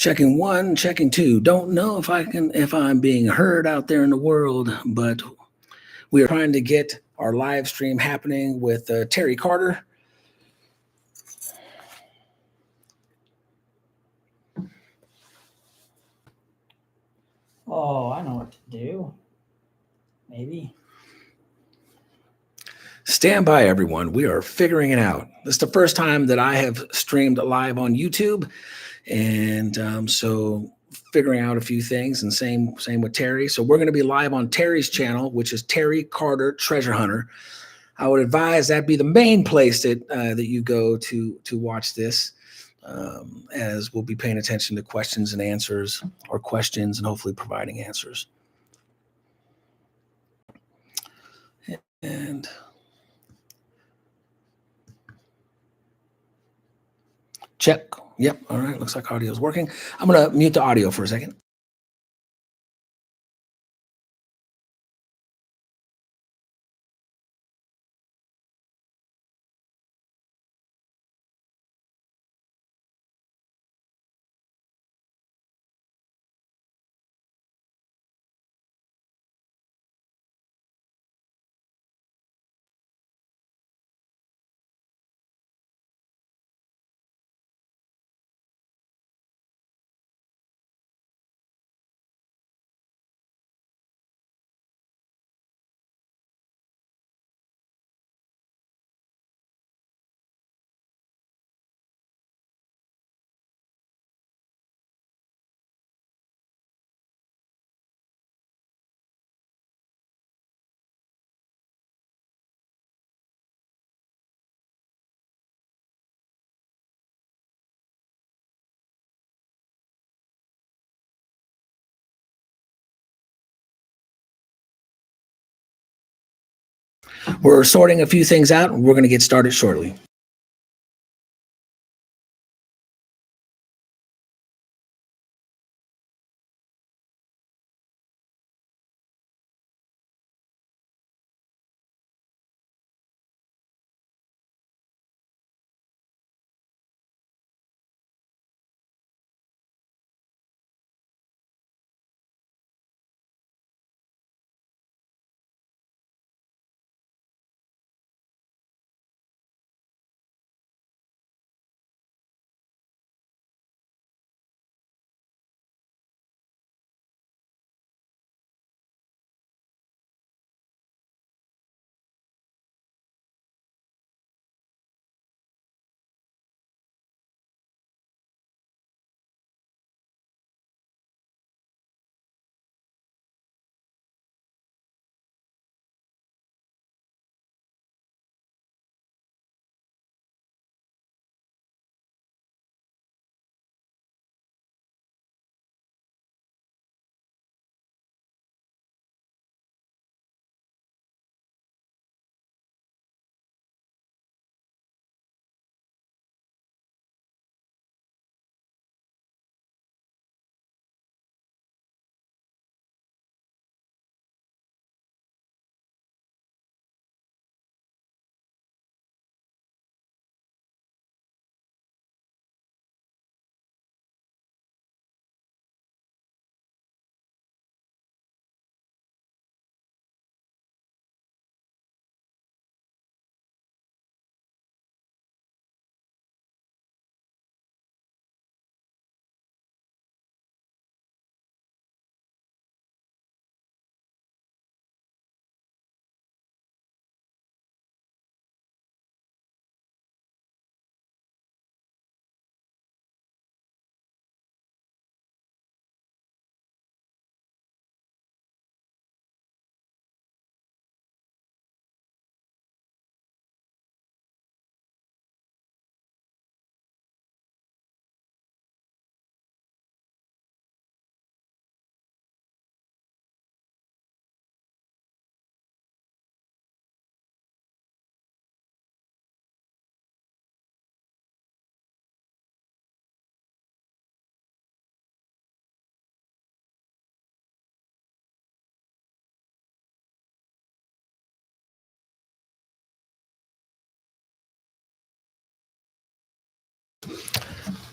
Checking one, checking two. Don't know if I'm being heard out there in the world, but we are trying to get our live stream happening with Terry Carter. Oh, I know what to do. Maybe. Stand by, everyone. We are figuring it out. This is the first time that I have streamed live on YouTube, and so figuring out a few things. And same with Terry. So we're going to be live on Terry's channel, which is Terry Carter Treasure Hunter. I would advise that be the main place that you go to watch this, as we'll be paying attention to questions and answers, or questions and hopefully providing answers. And check. Yep. All right. Looks like audio is working. I'm going to mute the audio for a second. We're sorting a few things out, and we're going to get started shortly.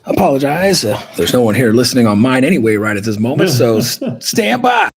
Apologize. There's no one here listening on mine anyway, right at this moment. So stand by.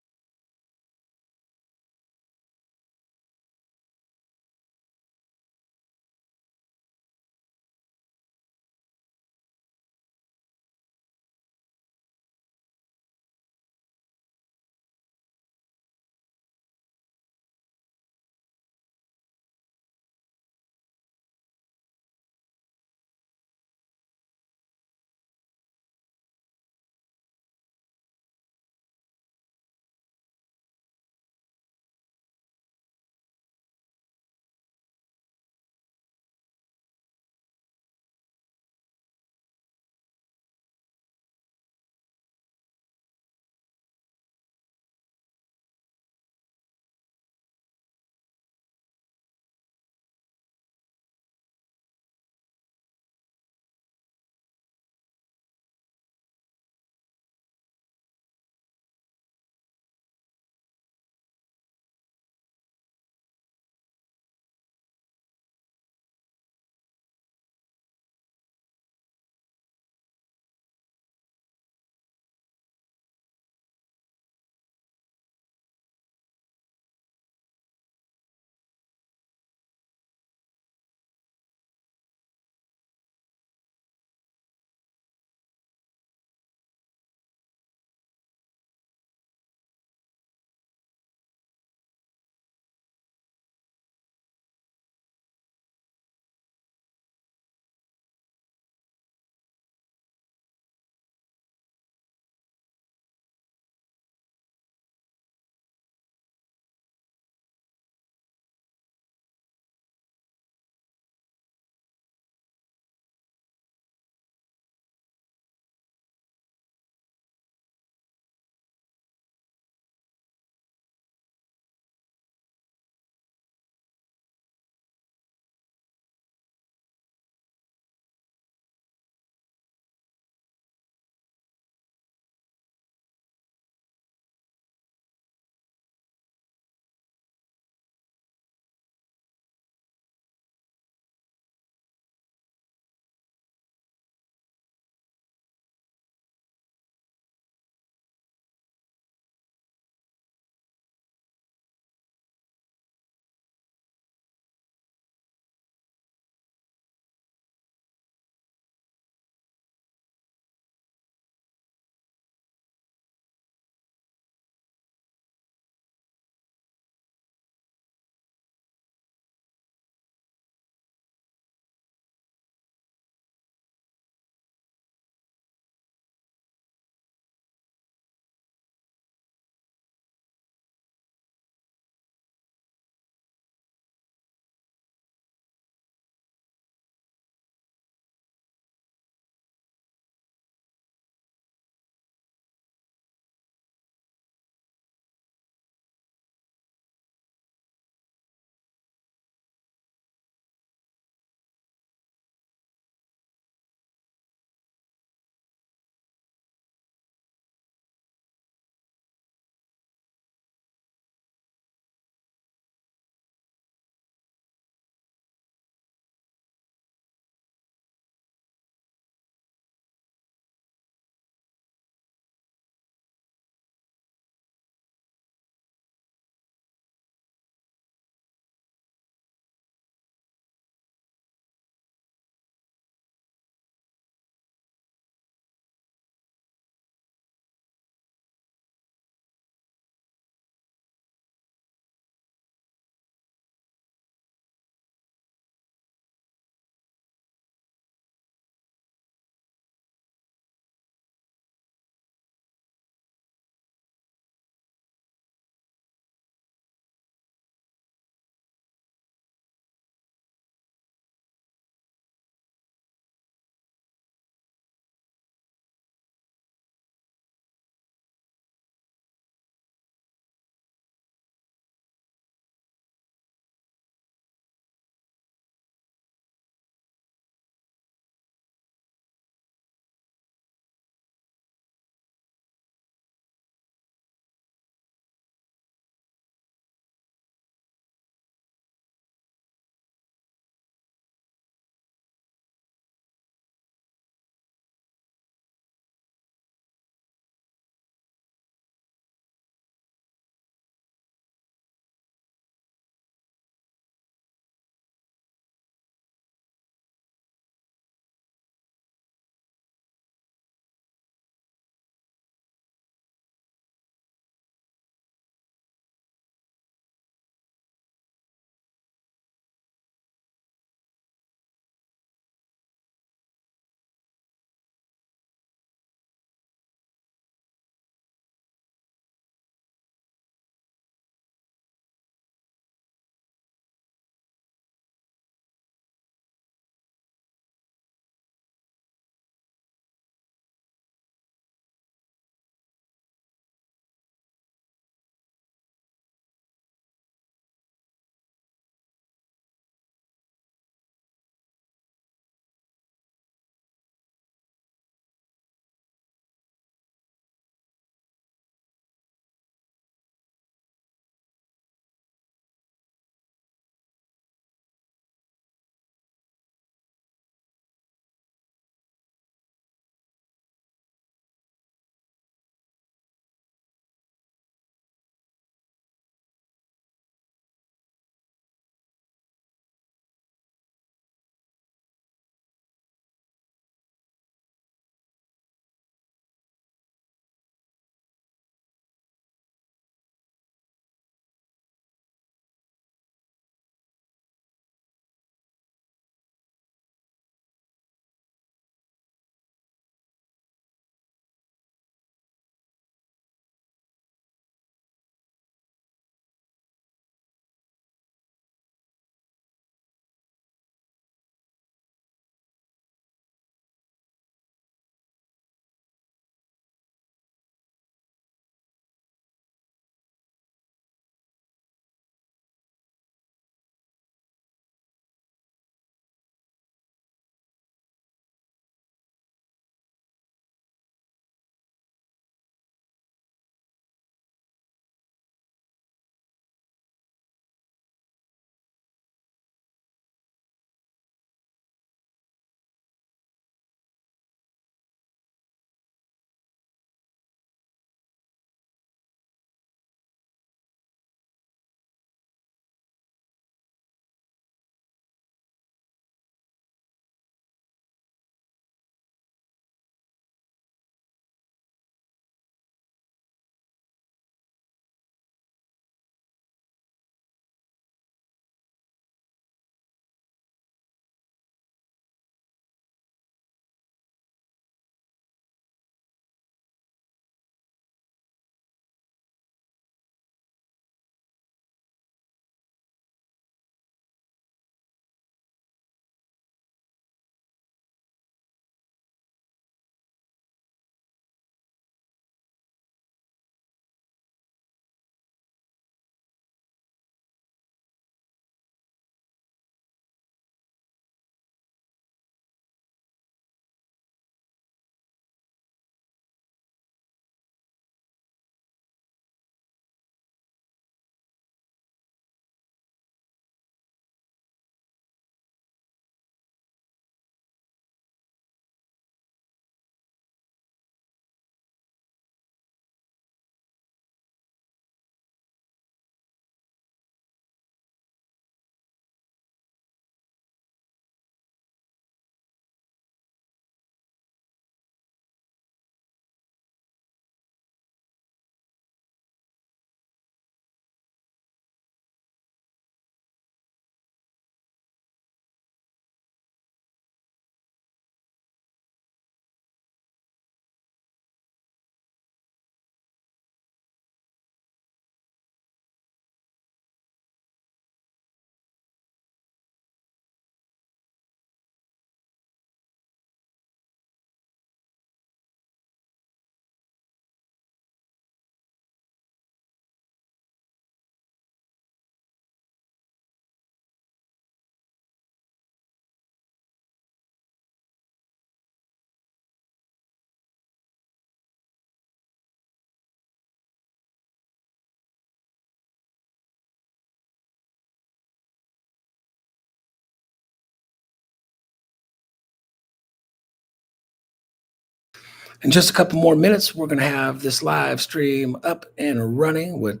In just a couple more minutes, we're going to have this live stream up and running with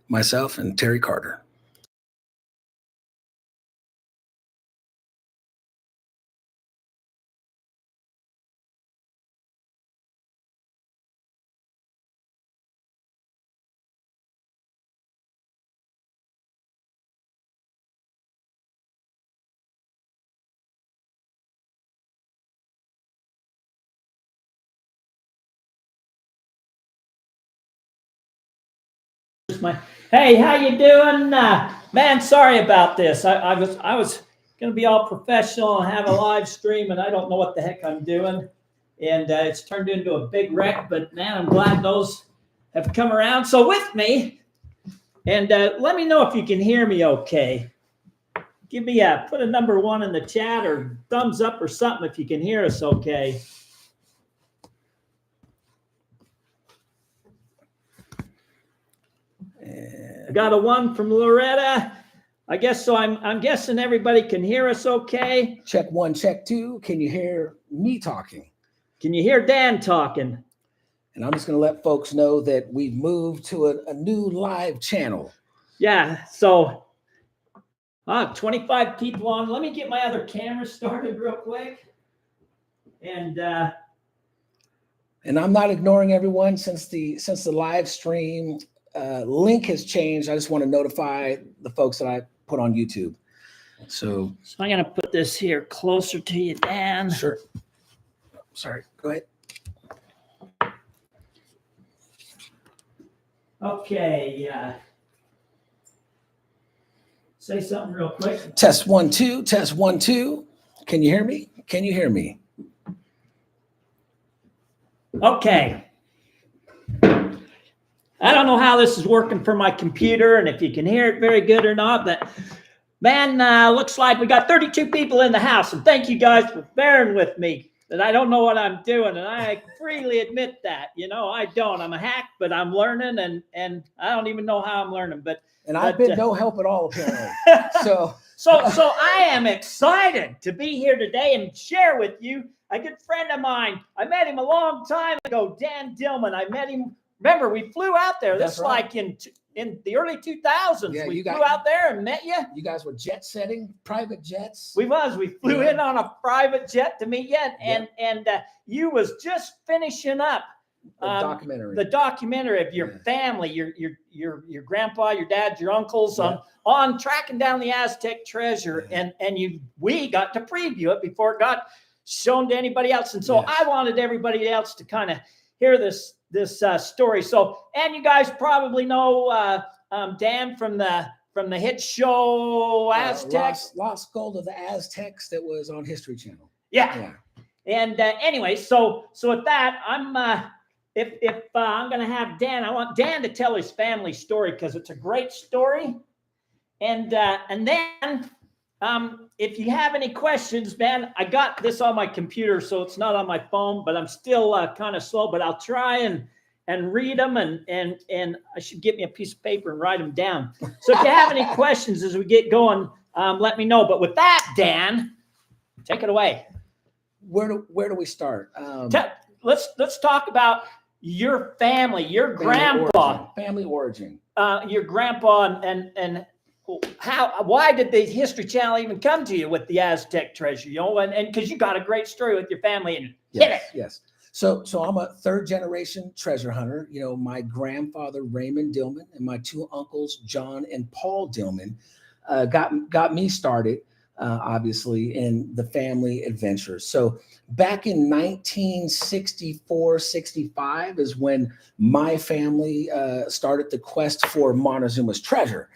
myself and Terry Carter. Hey, how you doing? Man, sorry about this. I was going to be all professional and have a live stream, and I don't know what the heck I'm doing. And it's turned into a big wreck, but man, I'm glad those have come around. So with me, and let me know if you can hear me okay. Give me put a number 1 in the chat or thumbs up or something if you can hear us okay. I got a 1 from Loretta. I guess so. I'm guessing everybody can hear us okay. Check 1, check 2. Can you hear me talking? Can you hear Dan talking? And I'm just going to let folks know that we've moved to a new live channel. Yeah. So 25 people on. Let me get my other camera started real quick. And I'm not ignoring everyone since the live stream link has changed. I just want to notify the folks that I put on YouTube. So I'm going to put this here closer to you, Dan. Sure. Sorry. Go ahead. Okay. Say something real quick. Test 1 2. Test 1 2. Can you hear me? Can you hear me? Okay. I don't know how this is working for my computer and if you can hear it very good or not, but man, looks like we got 32 people in the house, and thank you guys for bearing with me that I don't know what I'm doing, and I freely admit that. I don't. I'm a hack, but I'm learning, and I don't even know how I'm learning. And I've been no help at all, apparently. So I am excited to be here today and share with you a good friend of mine. I met him a long time ago, Dan Dilman. I met him. Remember, we flew out there. This right. Like in the early 2000s. Yeah, we flew out there and met you. You guys were jet setting, private jets. We flew in on a private jet to meet you, and you was just finishing up the documentary of your family, your grandpa, your dad, your uncles on tracking down the Aztec treasure, and we got to preview it before it got shown to anybody else, and so I wanted everybody else to kind of hear this story. So, and you guys probably know Dan from the hit show Aztecs, Lost Gold of the Aztecs, that was on History Channel. Yeah. And anyway, so with that, I'm if I'm gonna have Dan, I want Dan to tell his family story because it's a great story. And then if you have any questions, man, I got this on my computer, so it's not on my phone, but I'm still kind of slow, but I'll try and read them, and I should get me a piece of paper and write them down. So if you have any questions as we get going, let me know. But with that, Dan, take it away. Where do we start? Let's talk about your family, your grandpa, family origin, your grandpa, and why did the History Channel even come to you with the Aztec treasure? And because you got a great story with your family, and yes. So I'm a 3rd generation treasure hunter. My grandfather Raymond Dillman and my 2 uncles John and Paul Dillman got me started, obviously, in the family adventures. So back in 1964-65 is when my family started the quest for Montezuma's treasure.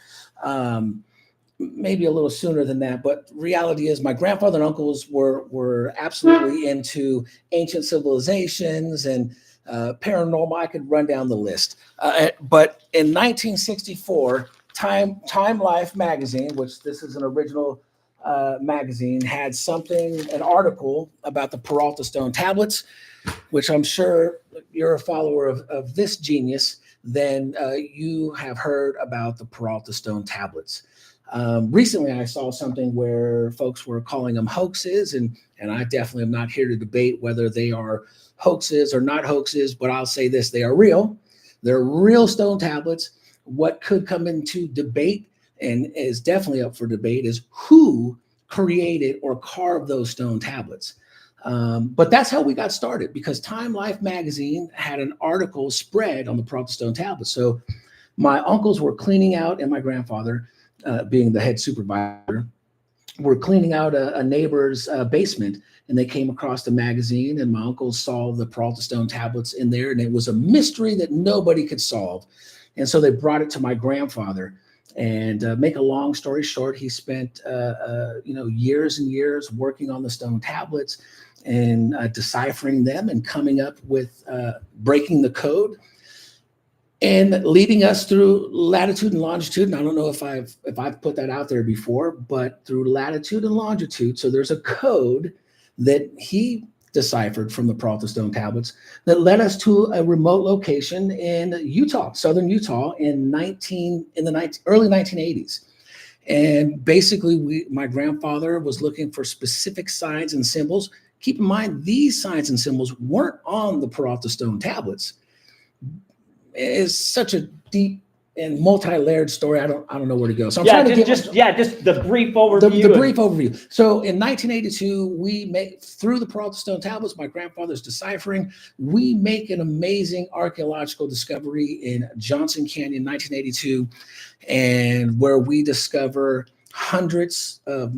Maybe a little sooner than that, but reality is my grandfather and uncles were absolutely into ancient civilizations and paranormal. I could run down the list. But in 1964, Time Life magazine, which this is an original magazine, had an article about the Peralta stone tablets, which I'm sure you're a follower of this genius, then you have heard about the Peralta stone tablets. Recently, I saw something where folks were calling them hoaxes, and And I definitely am not here to debate whether they are hoaxes or not hoaxes, but I'll say this, they are real. They're real stone tablets. What could come into debate and is definitely up for debate is who created or carved those stone tablets. But that's how we got started, because Time Life magazine had an article spread on the Peralta stone tablets. So my uncles were cleaning out, and my grandfather, being the head supervisor, were cleaning out a neighbor's basement, and they came across the magazine, and my uncle saw the Peralta stone tablets in there, and it was a mystery that nobody could solve. And so they brought it to my grandfather. And make a long story short, he spent years and years working on the stone tablets and deciphering them and coming up with breaking the code and leading us through latitude and longitude. And I don't know if I've put that out there before, but through latitude and longitude. So there's a code that he deciphered from the Peralta stone tablets that led us to a remote location in Utah, southern Utah, in the early 1980s. And basically, my grandfather was looking for specific signs and symbols. Keep in mind, these signs and symbols weren't on the Peralta stone tablets. It's such a deep and multi-layered story. I don't know where to go. So I'm trying to just the brief overview. The brief overview. So in 1982, through the Peralta stone tablets, my grandfather's deciphering, we make an amazing archaeological discovery in Johnson Canyon, 1982, and where we discover hundreds of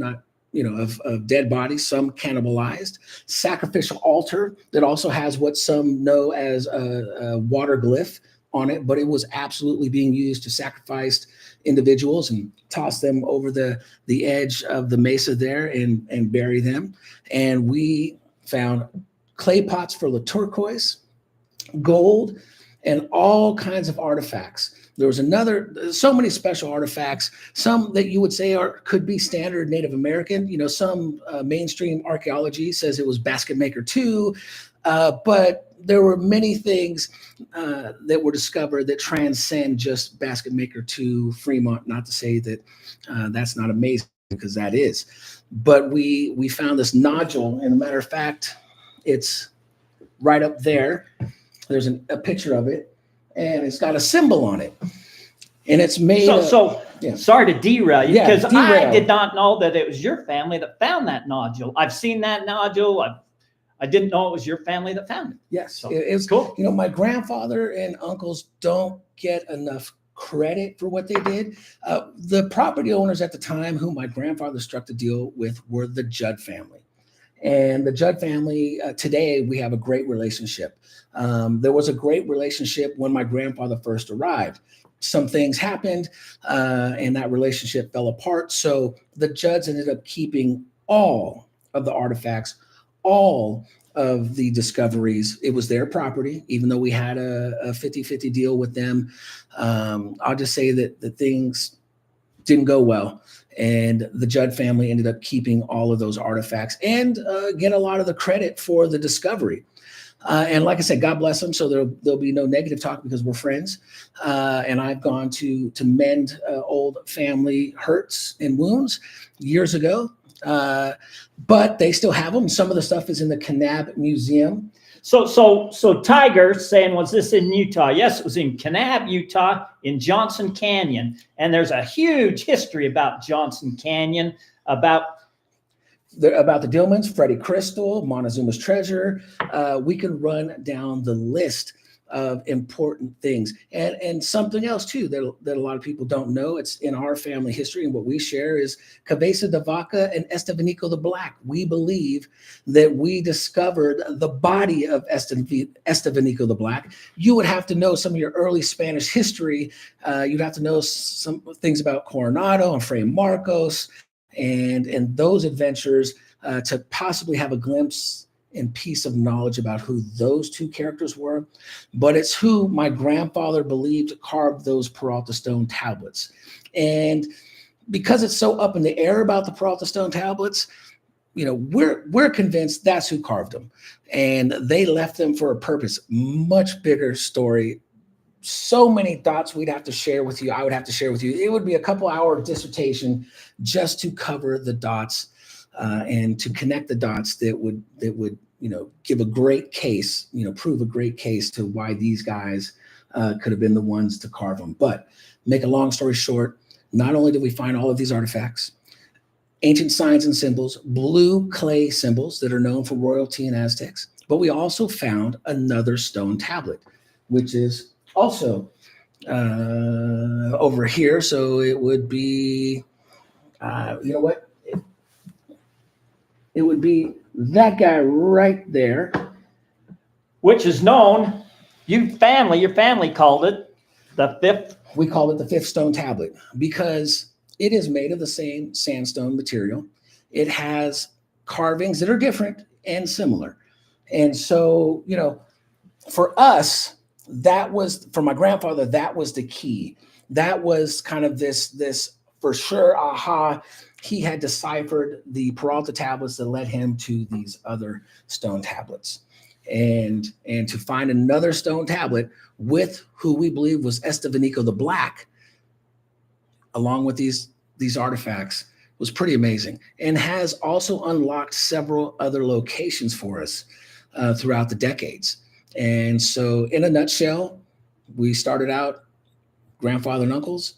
dead bodies, some cannibalized, sacrificial altar that also has what some know as a water glyph on it, but it was absolutely being used to sacrifice individuals and toss them over the edge of the mesa there and bury them. And we found clay pots full of turquoise, gold, and all kinds of artifacts. There was so many special artifacts, some that you would say could be standard Native American. Some mainstream archaeology says it was Basket Maker 2, but there were many things that were discovered that transcend just Basket Maker 2, Fremont. Not to say that that's not amazing, because that is. But we found this nodule, and a matter of fact, it's right up there. There's a picture of it, and it's got a symbol on it. And it's made sorry to derail you, because I did not know that it was your family that found that nodule. I've seen that nodule. I didn't know it was your family that found it. Yes, so, it's cool. My grandfather and uncles don't get enough credit for what they did. The property owners at the time who my grandfather struck the deal with were the Judd family. And the Judd family, today, we have a great relationship. There was a great relationship when my grandfather first arrived. Some things happened, and that relationship fell apart. So the Judds ended up keeping all of the artifacts, all of the discoveries. It was their property, even though we had a 50-50 deal with them. I'll just say that the things didn't go well. And the Judd family ended up keeping all of those artifacts and get a lot of the credit for the discovery. And like I said, God bless them. So there'll be no negative talk, because we're friends. And I've gone to mend old family hurts and wounds years ago. But they still have them. Some of the stuff is in the Kanab Museum. So Tiger saying, was this in Utah? Yes, it was in Kanab, Utah, in Johnson Canyon. And there's a huge history about Johnson Canyon, about the Dillmans, Freddy Crystal, Montezuma's treasure. We can run down the list of important things. And something else too that a lot of people don't know, it's in our family history, and what we share is Cabeza de Vaca and Estevanico the Black. We believe that we discovered the body of Estevanico the Black. You would have to know some of your early Spanish history. You'd have to know some things about Coronado and Fray Marcos and those adventures to possibly have a glimpse and piece of knowledge about who those two characters were. But it's who my grandfather believed carved those Peralta stone tablets. And because it's so up in the air about the Peralta stone tablets, we're convinced that's who carved them. And they left them for a purpose. Much bigger story. So many thoughts we'd have to share with you. I would have to share with you. It would be a couple-hour dissertation just to cover the dots and to connect the dots that would give a great case, prove a great case to why these guys could have been the ones to carve them. But make a long story short, not only did we find all of these artifacts, ancient signs and symbols, blue clay symbols that are known for royalty and Aztecs, but we also found another stone tablet, which is also over here. So it would be, you know what? It would be that guy right there. Which is known, your family called it the fifth. We call it the fifth stone tablet because it is made of the same sandstone material. It has carvings that are different and similar. And so, for us, for my grandfather, that was the key. That was kind of this for sure, aha. He had deciphered the Peralta tablets that led him to these other stone tablets. And to find another stone tablet with who we believe was Estevanico the Black, along with these artifacts, was pretty amazing, and has also unlocked several other locations for us throughout the decades. And so in a nutshell, we started out grandfather and uncles,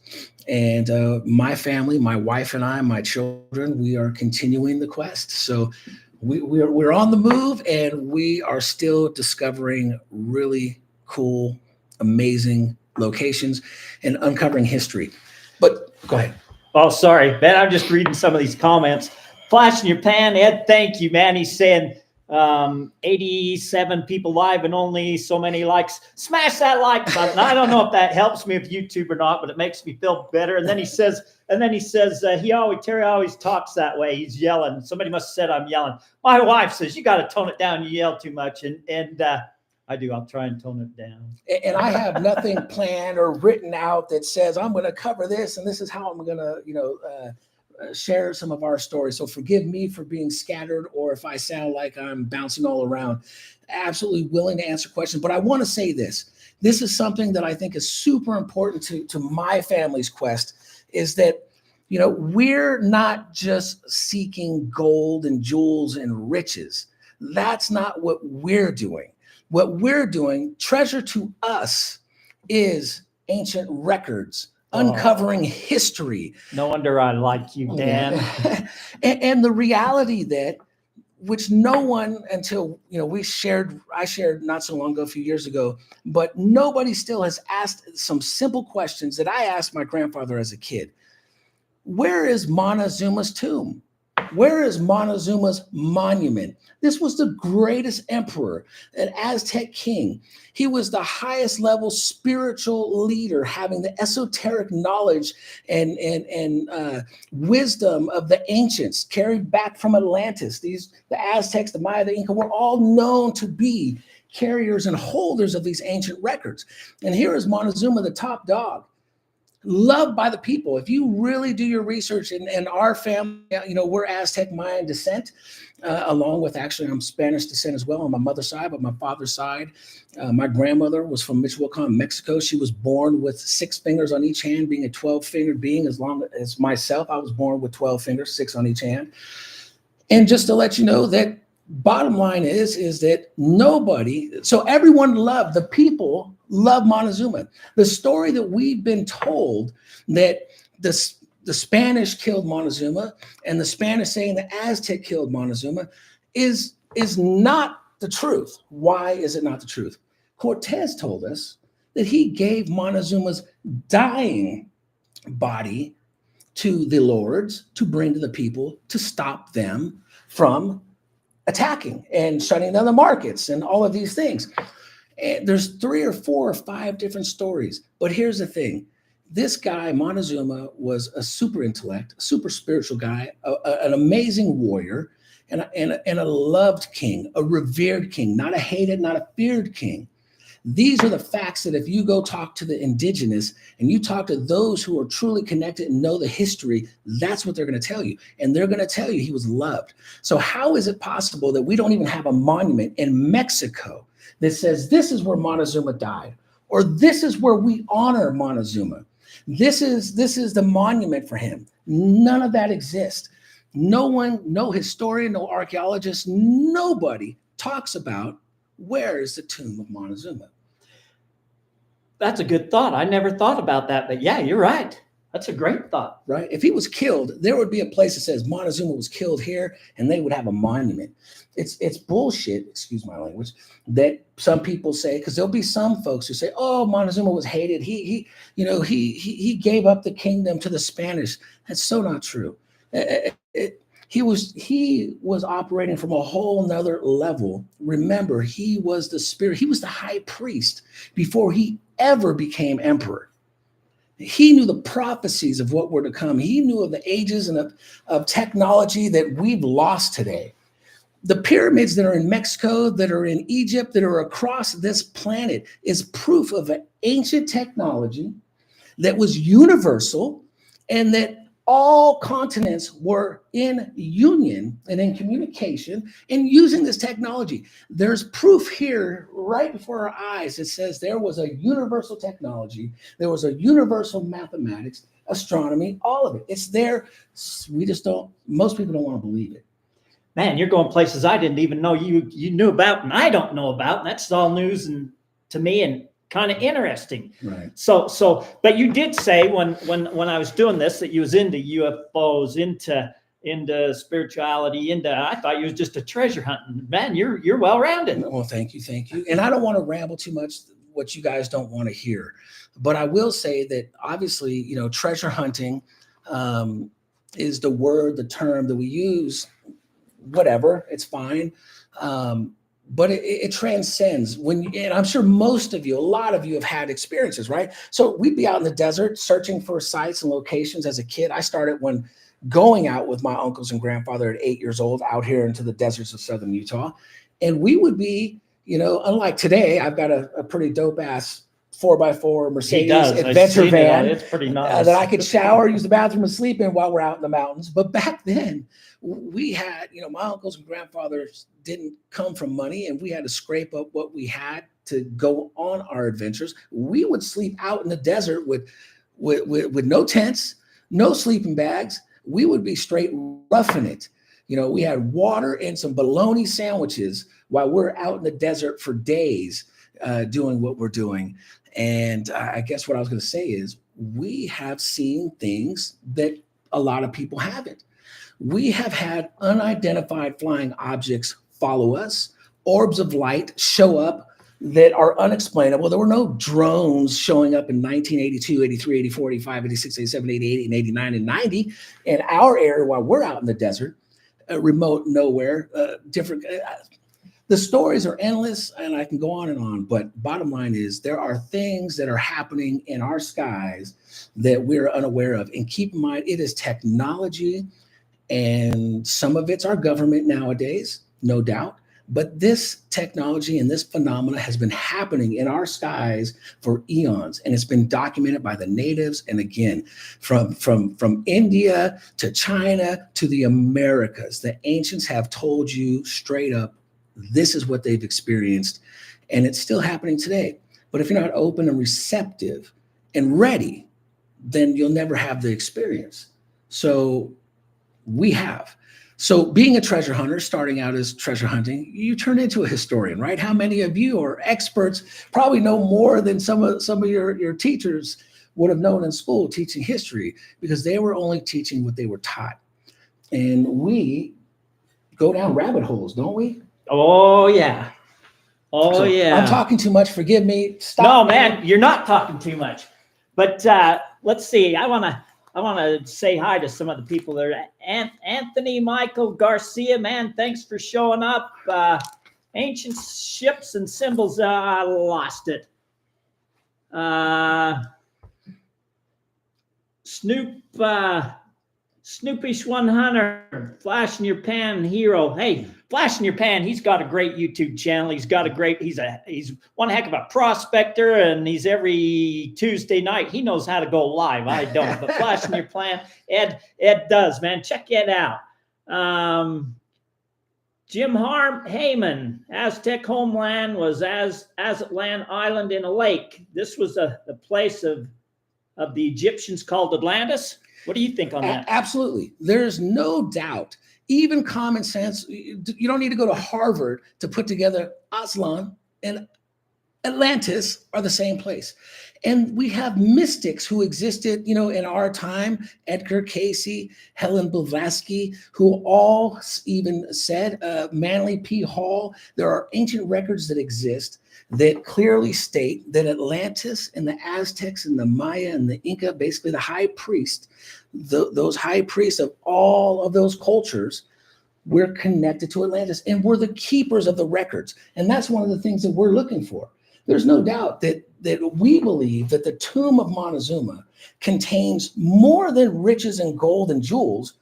and my family, my wife and I, my children, we are continuing the quest. So we're on the move, and we are still discovering really cool, amazing locations and uncovering history. But go ahead. Oh, sorry, Ben. I'm just reading some of these comments. Flash in your pan, Ed. Thank you, man. He's saying 87 people live and only so many likes. Smash that like button. I don't know if that helps me with YouTube or not, but it makes me feel better. And then he says, Terry always talks that way. He's yelling. Somebody must have said I'm yelling. My wife says, you got to tone it down. You yell too much. And I do. I'll try and tone it down. And I have nothing planned or written out that says I'm going to cover this and this is how I'm going to, share some of our stories. So forgive me for being scattered, or if I sound like I'm bouncing all around. Absolutely willing to answer questions. But I want to say this. This is something that I think is super important to my family's quest, is that, we're not just seeking gold and jewels and riches. That's not what we're doing. What we're doing, treasure to us, is ancient records, uncovering history. No wonder I like you, Dan. and the reality that, which no one until, I shared not so long ago, a few years ago, but nobody still has asked some simple questions that I asked my grandfather as a kid. Where is Montezuma's tomb? Where is Montezuma's monument? This was the greatest emperor, an Aztec king. He was the highest level spiritual leader, having the esoteric knowledge and wisdom of the ancients carried back from Atlantis. The Aztecs, the Maya, the Inca were all known to be carriers and holders of these ancient records. And here is Montezuma, the top dog, loved by the people. If you really do your research, and our family, we're Aztec Mayan descent, along with, actually, I'm Spanish descent as well on my mother's side, but my father's side, my grandmother was from Michoacan, Mexico. She was born with 6 fingers on each hand, being a 12-fingered being. As long as myself, I was born with 12 fingers, 6 on each hand. And just to let you know that bottom line is that everyone loved, the people love Montezuma. The story that we've been told that the Spanish killed Montezuma, and the Spanish saying the Aztec killed Montezuma, is not the truth. Why is it not the truth? Cortez told us that he gave Montezuma's dying body to the lords to bring to the people to stop them from attacking and shutting down the markets and all of these things. And there's 3 or 4 or 5 different stories. But here's the thing. This guy, Montezuma, was a super intellect, a super spiritual guy, an amazing warrior, and a loved king, a revered king, not a hated, not a feared king. These are the facts that if you go talk to the indigenous and you talk to those who are truly connected and know the history, that's what they're going to tell you. And they're going to tell you he was loved. So how is it possible that we don't even have a monument in Mexico that says this is where Montezuma died, or this is where we honor Montezuma? This is the monument for him. None of that exists. No one, no historian, no archaeologist, nobody talks about where is the tomb of Montezuma. That's a good thought. I never thought about that, but yeah, you're right. That's a great thought. Right? If he was killed, there would be a place that says Montezuma was killed here, and they would have a monument. It's bullshit, excuse my language, that some people say, because there'll be some folks who say, oh, Montezuma was hated. He gave up the kingdom to the Spanish. That's so not true. He was operating from a whole nother level. Remember, he was the spirit, he was the high priest before he ever became emperor. He knew the prophecies of what were to come. He knew of the ages and of technology that we've lost today. The pyramids that are in Mexico, that are in Egypt, that are across this planet is proof of an ancient technology that was universal and that all continents were in union and in communication and using this technology. There's proof here right before our eyes. It says there was a universal technology. There was a universal mathematics, astronomy, all of it. It's there. We just don't, most people don't want to believe it. Man, you're going places I didn't even know you knew about and I don't know about. And that's all news and to me and kind of interesting. Right. So, but you did say when I was doing this that you was into UFOs, into spirituality, I thought you was just a treasure hunting. Man, you're well rounded. Well, thank you. And I don't want to ramble too much what you guys don't want to hear, but I will say that obviously, treasure hunting is the term that we use. Whatever, it's fine. But it transcends and I'm sure most of you, a lot of you have had experiences, right? So we'd be out in the desert searching for sites and locations as a kid. I started when going out with my uncles and grandfather at 8 years old out here into the deserts of southern Utah. And we would be, unlike today, I've got a pretty dope ass 4x4 Mercedes adventure van. It's pretty nice. That I could shower, use the bathroom, and sleep in while we're out in the mountains. But back then, we had, my uncles and grandfathers didn't come from money, and we had to scrape up what we had to go on our adventures. We would sleep out in the desert with no tents, no sleeping bags. We would be straight roughing it. We had water and some bologna sandwiches while we're out in the desert for days doing what we're doing. And I guess what I was going to say is we have seen things that a lot of people haven't. We have had unidentified flying objects follow us, orbs of light show up that are unexplainable. There were no drones showing up in 1982, 83, 84, 85, 86, 87, 88, and 89, and 90 in our area while we're out in the desert, remote, nowhere, different. The stories are endless, and I can go on, but bottom line is there are things that are happening in our skies that we're unaware of. And keep in mind, it is technology, and some of it's our government nowadays, no doubt. But this technology and this phenomena has been happening in our skies for eons, and it's been documented by the natives. And again, from India to China to the Americas, the ancients have told you straight up, this is what they've experienced, and it's still happening today. But if you're not open and receptive and ready, then you'll never have the experience. So we have. So being a treasure hunter, starting out as treasure hunting, you turn into a historian, right? How many of you are experts, probably know more than some of your teachers would have known in school teaching history, because they were only teaching what they were taught. And we go down rabbit holes, don't we? Oh, yeah. Yeah. I'm talking too much. Forgive me. Stop. No, man, you're not talking too much. But let's see. I want to say hi to some of the people there. Anthony Michael Garcia, man, thanks for showing up. Ancient ships and symbols. I lost it. Snoopish 100, Flash in Your Pan hero. Hey, Flash in Your Pan, he's got a great YouTube channel. He's one heck of a prospector, and he's every Tuesday night. He knows how to go live. I don't, but Flash in Your Pan, Ed does, man. Check it out. Jim Heyman, Aztec homeland was Aztlan Island in a lake. This was the place of the Egyptians called Atlantis. What do you think on that? Absolutely. There's no doubt. Even common sense, you don't need to go to Harvard to put together Aslan and Atlantis are the same place. And we have mystics who existed, in our time, Edgar Cayce, Helen Blavatsky, who all even said, Manly P. Hall, there are ancient records that exist that clearly state that Atlantis and the Aztecs and the Maya and the Inca, basically the high priest, those high priests of all of those cultures, we're connected to Atlantis, and we're the keepers of the records. And that's one of the things that we're looking for. There's no doubt that we believe that the tomb of Montezuma contains more than riches and gold and jewels.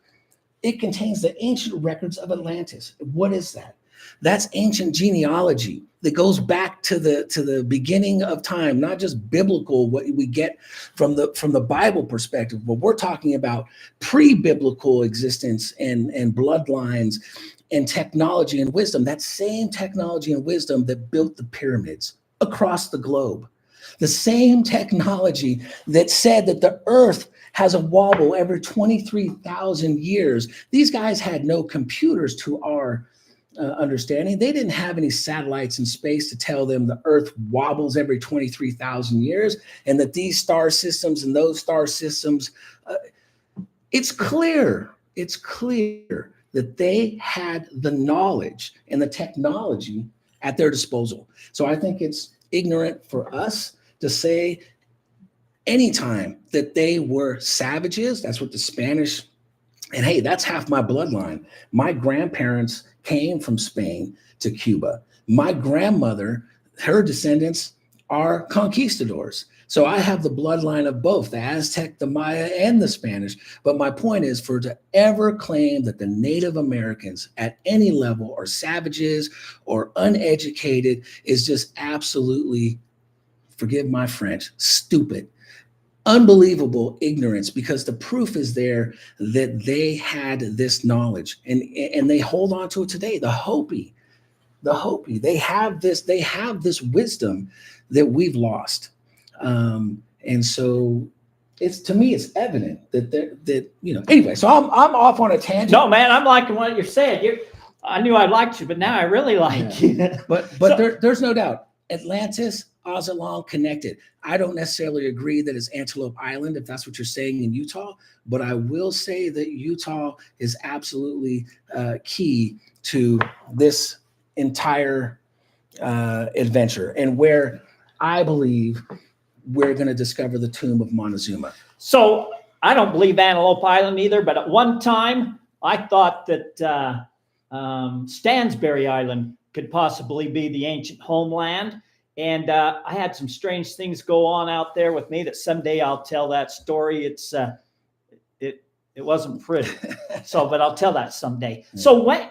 It contains the ancient records of Atlantis. What is that? That's ancient genealogy that goes back to the beginning of time, not just biblical, what we get from the Bible perspective, but we're talking about pre-biblical existence and bloodlines and technology and wisdom. That same technology and wisdom that built the pyramids across the globe. The same technology that said that the earth has a wobble every 23,000 years. These guys had no computers to our understanding. They didn't have any satellites in space to tell them the earth wobbles every 23,000 years and that these star systems and those star systems, it's clear that they had the knowledge and the technology at their disposal. So I think it's ignorant for us to say anytime that they were savages. That's what the Spanish, and hey, that's half my bloodline. My grandparents came from Spain to Cuba. My grandmother, her descendants are conquistadors. So I have the bloodline of both, the Aztec, the Maya, and the Spanish. But my point is, for to ever claim that the Native Americans at any level are savages or uneducated is just absolutely, forgive my French, stupid. Unbelievable ignorance, because the proof is there that they had this knowledge and they hold on to it today. The Hopi, they have this wisdom that we've lost. And so to me, it's evident that anyway, so I'm off on a tangent. No, man, I'm liking what you're saying. I knew I liked you, but now I really like you. But there's no doubt Atlantis, Aslan connected. I don't necessarily agree that it's Antelope Island, if that's what you're saying in Utah, but I will say that Utah is absolutely key to this entire adventure, and where I believe we're going to discover the tomb of Montezuma. So I don't believe Antelope Island either, but at one time I thought that Stansbury Island could possibly be the ancient homeland. And I had some strange things go on out there with me that someday I'll tell that story. It wasn't pretty. But I'll tell that someday. Yeah. So when,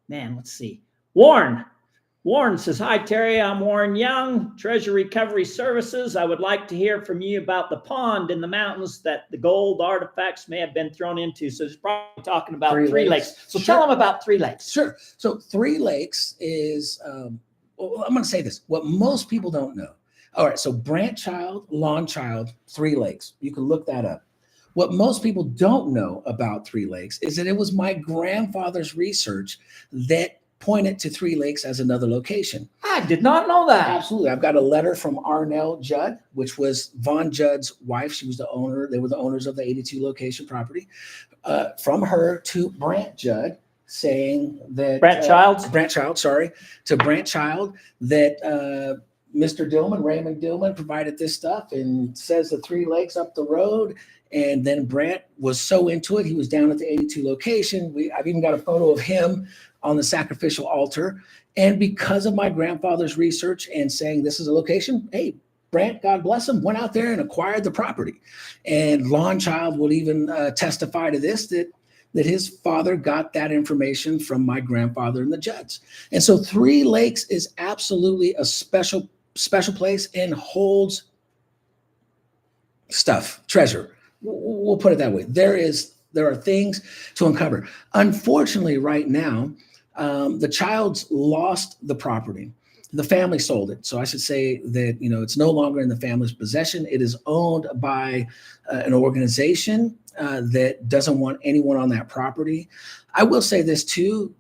let's see. Warren says, hi, Terry. I'm Warren Young, Treasure Recovery Services. I would like to hear from you about the pond in the mountains that the gold artifacts may have been thrown into. So he's probably talking about Three Lakes. So sure. Tell him about Three Lakes. Sure. So Three Lakes is, well, I'm going to say this, what most people don't know. All right. So Brant Child, Lawn Child, Three Lakes. You can look that up. What most people don't know about Three Lakes is that it was my grandfather's research that pointed to Three Lakes as another location. I did not know that. Absolutely. I've got a letter from Arnell Judd, which was Von Judd's wife. She was the owner. They were the owners of the 82 location property. From her to Brant Judd, saying that Brant Child, that Mr. Dillman, Raymond Dillman, provided this stuff and says the Three Lakes up the road. And then Brant was so into it, he was down at the 82 location. I've even got a photo of him on the sacrificial altar. And because of my grandfather's research and saying this is a location, hey, Brant, God bless him, went out there and acquired the property. And Lawn Child will even testify to this, that his father got that information from my grandfather and the Judds. And so Three Lakes is absolutely a special place and holds stuff, treasure. We'll put it that way. There are things to uncover. Unfortunately, right now, the Childs lost the property. the family sold it. So I should say that, it's no longer in the family's possession. It is owned by an organization that doesn't want anyone on that property. I will say this too,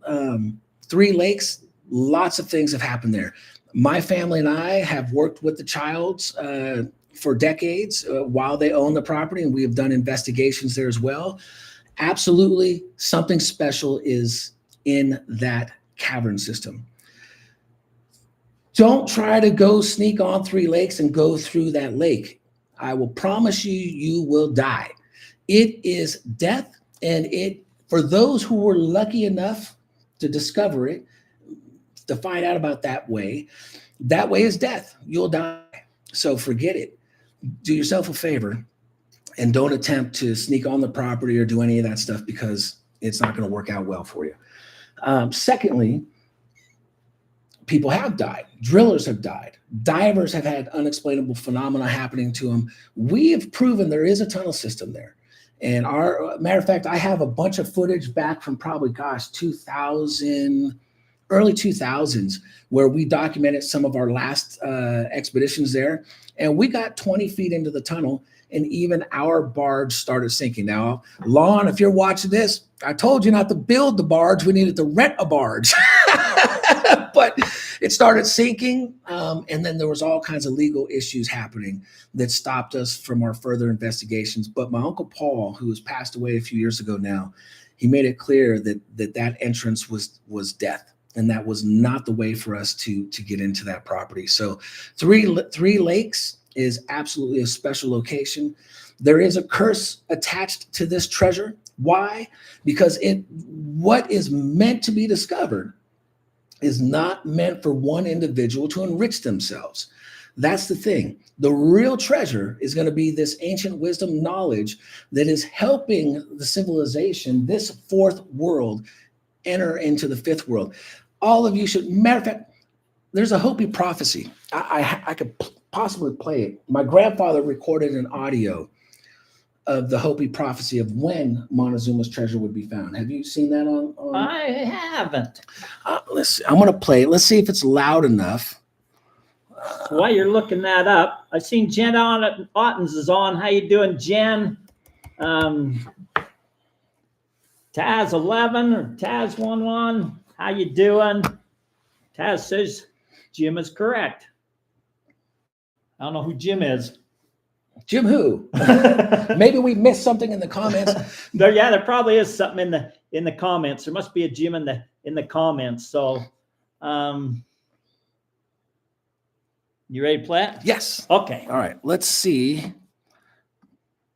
Three Lakes, lots of things have happened there. My family and I have worked with the Childs for decades while they own the property, and we have done investigations there as well. Absolutely, something special is in that cavern system. Don't try to go sneak on Three Lakes and go through that lake. I will promise you, you will die. It is death, and for those who were lucky enough to discover it, to find out about that way is death. You'll die. So forget it. Do yourself a favor and don't attempt to sneak on the property or do any of that stuff, because it's not going to work out well for you. Secondly, people have died. Drillers have died. Divers have had unexplainable phenomena happening to them. We have proven there is a tunnel system there. And matter of fact, I have a bunch of footage back from probably, 2000, early 2000s, where we documented some of our last expeditions there. And we got 20 feet into the tunnel, and even our barge started sinking. Now, Lon, if you're watching this, I told you not to build the barge. We needed to rent a barge. But it started sinking, and then there was all kinds of legal issues happening that stopped us from our further investigations. But my Uncle Paul, who has passed away a few years ago now, he made it clear that entrance was death, and that was not the way for us to get into that property. So Three Lakes is absolutely a special location. There is a curse attached to this treasure. Why? Because what is meant to be discovered is not meant for one individual to enrich themselves. That's the thing. The real treasure is going to be this ancient wisdom knowledge that is helping the civilization, this fourth world, enter into the fifth world. All of you should, matter of fact, there's a Hopi prophecy. I could possibly play it. My grandfather recorded an audio of the Hopi prophecy of when Montezuma's treasure would be found. Have you seen that on? I haven't. Let's see. I'm going to play it. Let's see if it's loud enough. While you're looking that up, I've seen Jen Ottens is on. How you doing, Jen? Taz 11 or Taz 11. How you doing? Taz says Jim is correct. I don't know who Jim is. Jim who? Maybe we missed something in the comments. There probably is something in the comments. There must be a Jim in the comments. So, you ready to play it? Yes. Okay. All right. Let's see.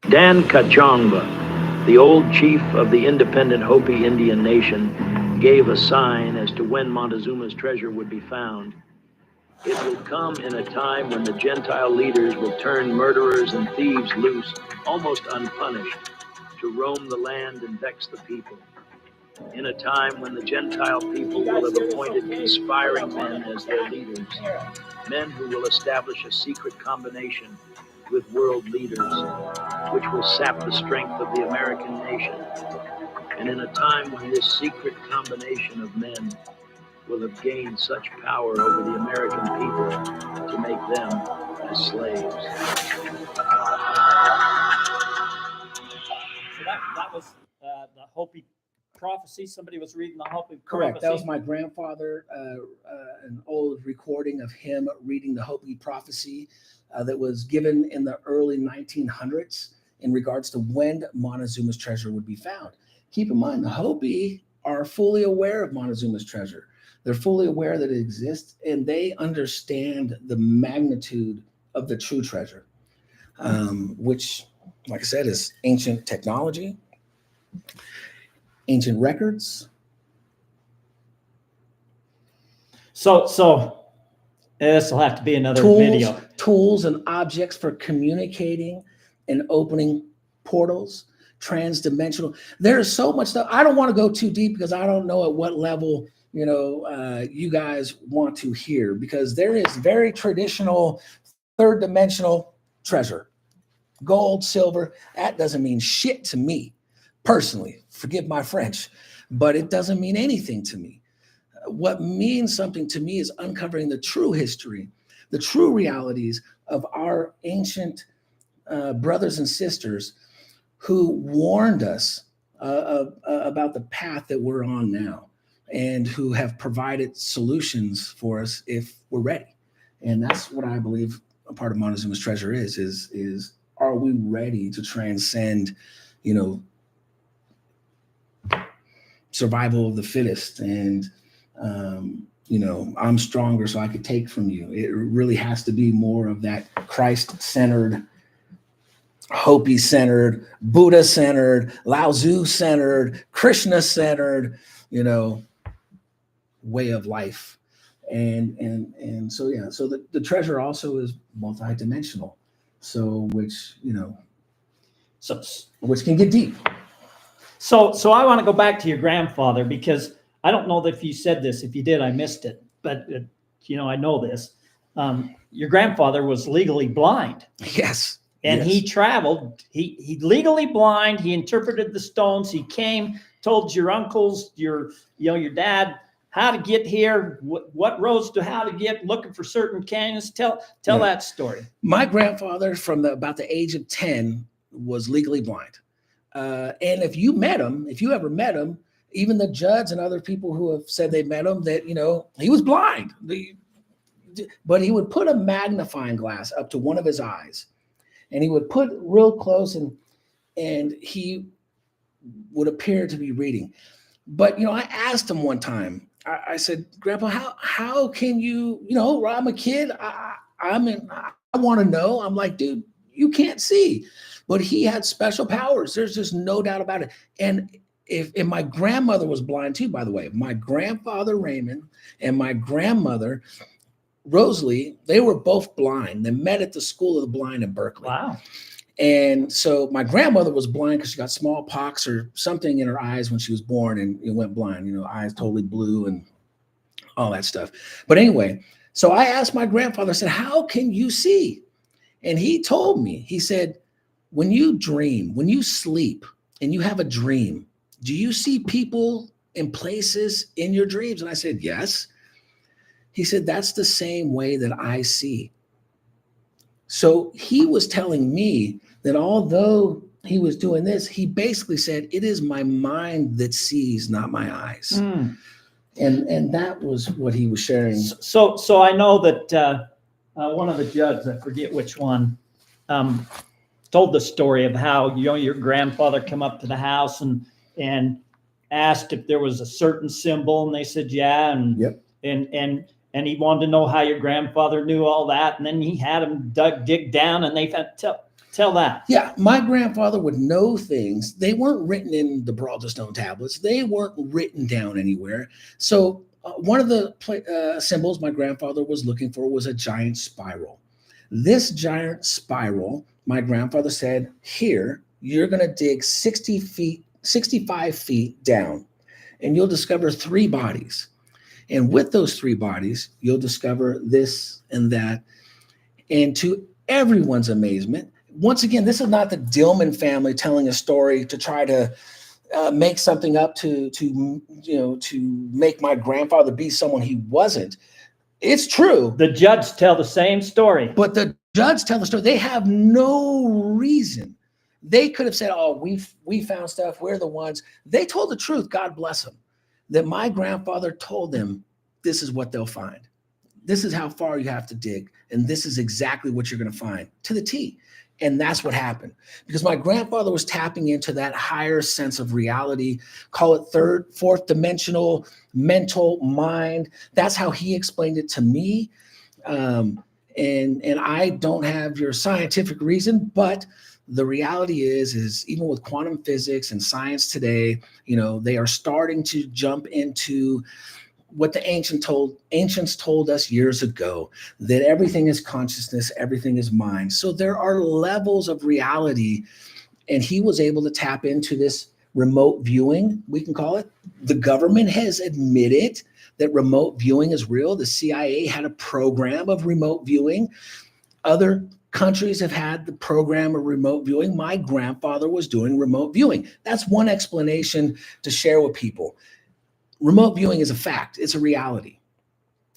Dan Kachongba, the old chief of the independent Hopi Indian nation, gave a sign as to when Montezuma's treasure would be found. It will come in a time when the Gentile leaders will turn murderers and thieves loose, almost unpunished, to roam the land and vex the people. In a time when the Gentile people will have appointed conspiring men as their leaders, men who will establish a secret combination with world leaders, which will sap the strength of the American nation. And in a time when this secret combination of men will have gained such power over the American people to make them as slaves. So that was the Hopi prophecy. Somebody was reading the Hopi Correct. prophecy. That was my grandfather, an old recording of him reading the Hopi prophecy that was given in the early 1900s in regards to when Montezuma's treasure would be found. Keep in mind, the Hopi are fully aware of Montezuma's treasure. They're fully aware that it exists, and they understand the magnitude of the true treasure, which, like I said, is ancient technology, ancient records. So this will have to be another video. Tools and objects for communicating and opening portals, transdimensional. There's so much stuff. I don't want to go too deep because I don't know at what level you guys want to hear, because there is very traditional third dimensional treasure, gold, silver. That doesn't mean shit to me personally. Forgive my French, but it doesn't mean anything to me. what means something to me is uncovering the true history, the true realities of our ancient brothers and sisters who warned us about the path that we're on now, and who have provided solutions for us if we're ready. And that's what I believe a part of Montezuma's treasure is are we ready to transcend, survival of the fittest and, I'm stronger so I could take from you. It really has to be more of that Christ-centered, Hopi-centered, Buddha-centered, Lao Tzu-centered, Krishna-centered, way of life. And so the treasure also is multidimensional. So which can get deep. So I want to go back to your grandfather, because I don't know if you said this. If you did, I missed it. But I know this. Your grandfather was legally blind. Yes. And he traveled. He legally blind. He interpreted the stones. He came, told your uncles, your dad, how to get here, what roads to how to get, looking for certain canyons. Tell that story. My grandfather, from about the age of 10, was legally blind. And if you ever met him, even the judge and other people who have said they met him, that, he was blind. But he would put a magnifying glass up to one of his eyes, and he would put real close, and he would appear to be reading. But, I asked him one time, I said, Grandpa, how can you, I'm a kid. I want to know. I'm like, dude, you can't see. But he had special powers. There's just no doubt about it. And my grandmother was blind too, by the way. My grandfather, Raymond, and my grandmother, Rosalie, they were both blind. They met at the School of the Blind in Berkeley. Wow. And so my grandmother was blind because she got smallpox or something in her eyes when she was born, and it went blind, eyes totally blue and all that stuff. But anyway, so I asked my grandfather, I said, how can you see? And he told me, he said, when you dream, when you sleep and you have a dream, do you see people and places in your dreams? And I said, yes. He said, that's the same way that I see. So he was telling me that although he was doing this, he basically said, it is my mind that sees, not my eyes. Mm. And that was what he was sharing. So I know that one of the judges, I forget which one, told the story of how your grandfather come up to the house and asked if there was a certain symbol, and they said yeah, and yep. And he wanted to know how your grandfather knew all that, and then he had him dig down, and they had tell that. Yeah, my grandfather would know things. They weren't written in the Brawl to Stone tablets. They weren't written down anywhere. So one of the symbols my grandfather was looking for was a giant spiral. This giant spiral, my grandfather said, here, you're going to dig 65 feet down, and you'll discover 3 bodies. And with those 3 bodies, you'll discover this and that. And to everyone's amazement, once again, this is not the Dillman family telling a story to try to make something up to make my grandfather be someone he wasn't. It's true. The judge tell the same story. But the judge tell the story. They have no reason. They could have said, oh, we found stuff. We're the ones. They told the truth. God bless them. That my grandfather told them, this is what they'll find. This is how far you have to dig. And this is exactly what you're going to find, to the T. And that's what happened. Because my grandfather was tapping into that higher sense of reality, call it 3rd, 4th dimensional, mental, mind. That's how he explained it to me. And I don't have your scientific reason, but the reality is even with quantum physics and science today, they are starting to jump into what the ancients told us years ago, that everything is consciousness, everything is mind. So there are levels of reality, and he was able to tap into this remote viewing, we can call it. The government has admitted that remote viewing is real. The CIA had a program of remote viewing. Other countries have had the program of remote viewing. My grandfather was doing remote viewing. That's one explanation to share with people. remote viewing is a fact. It's a reality.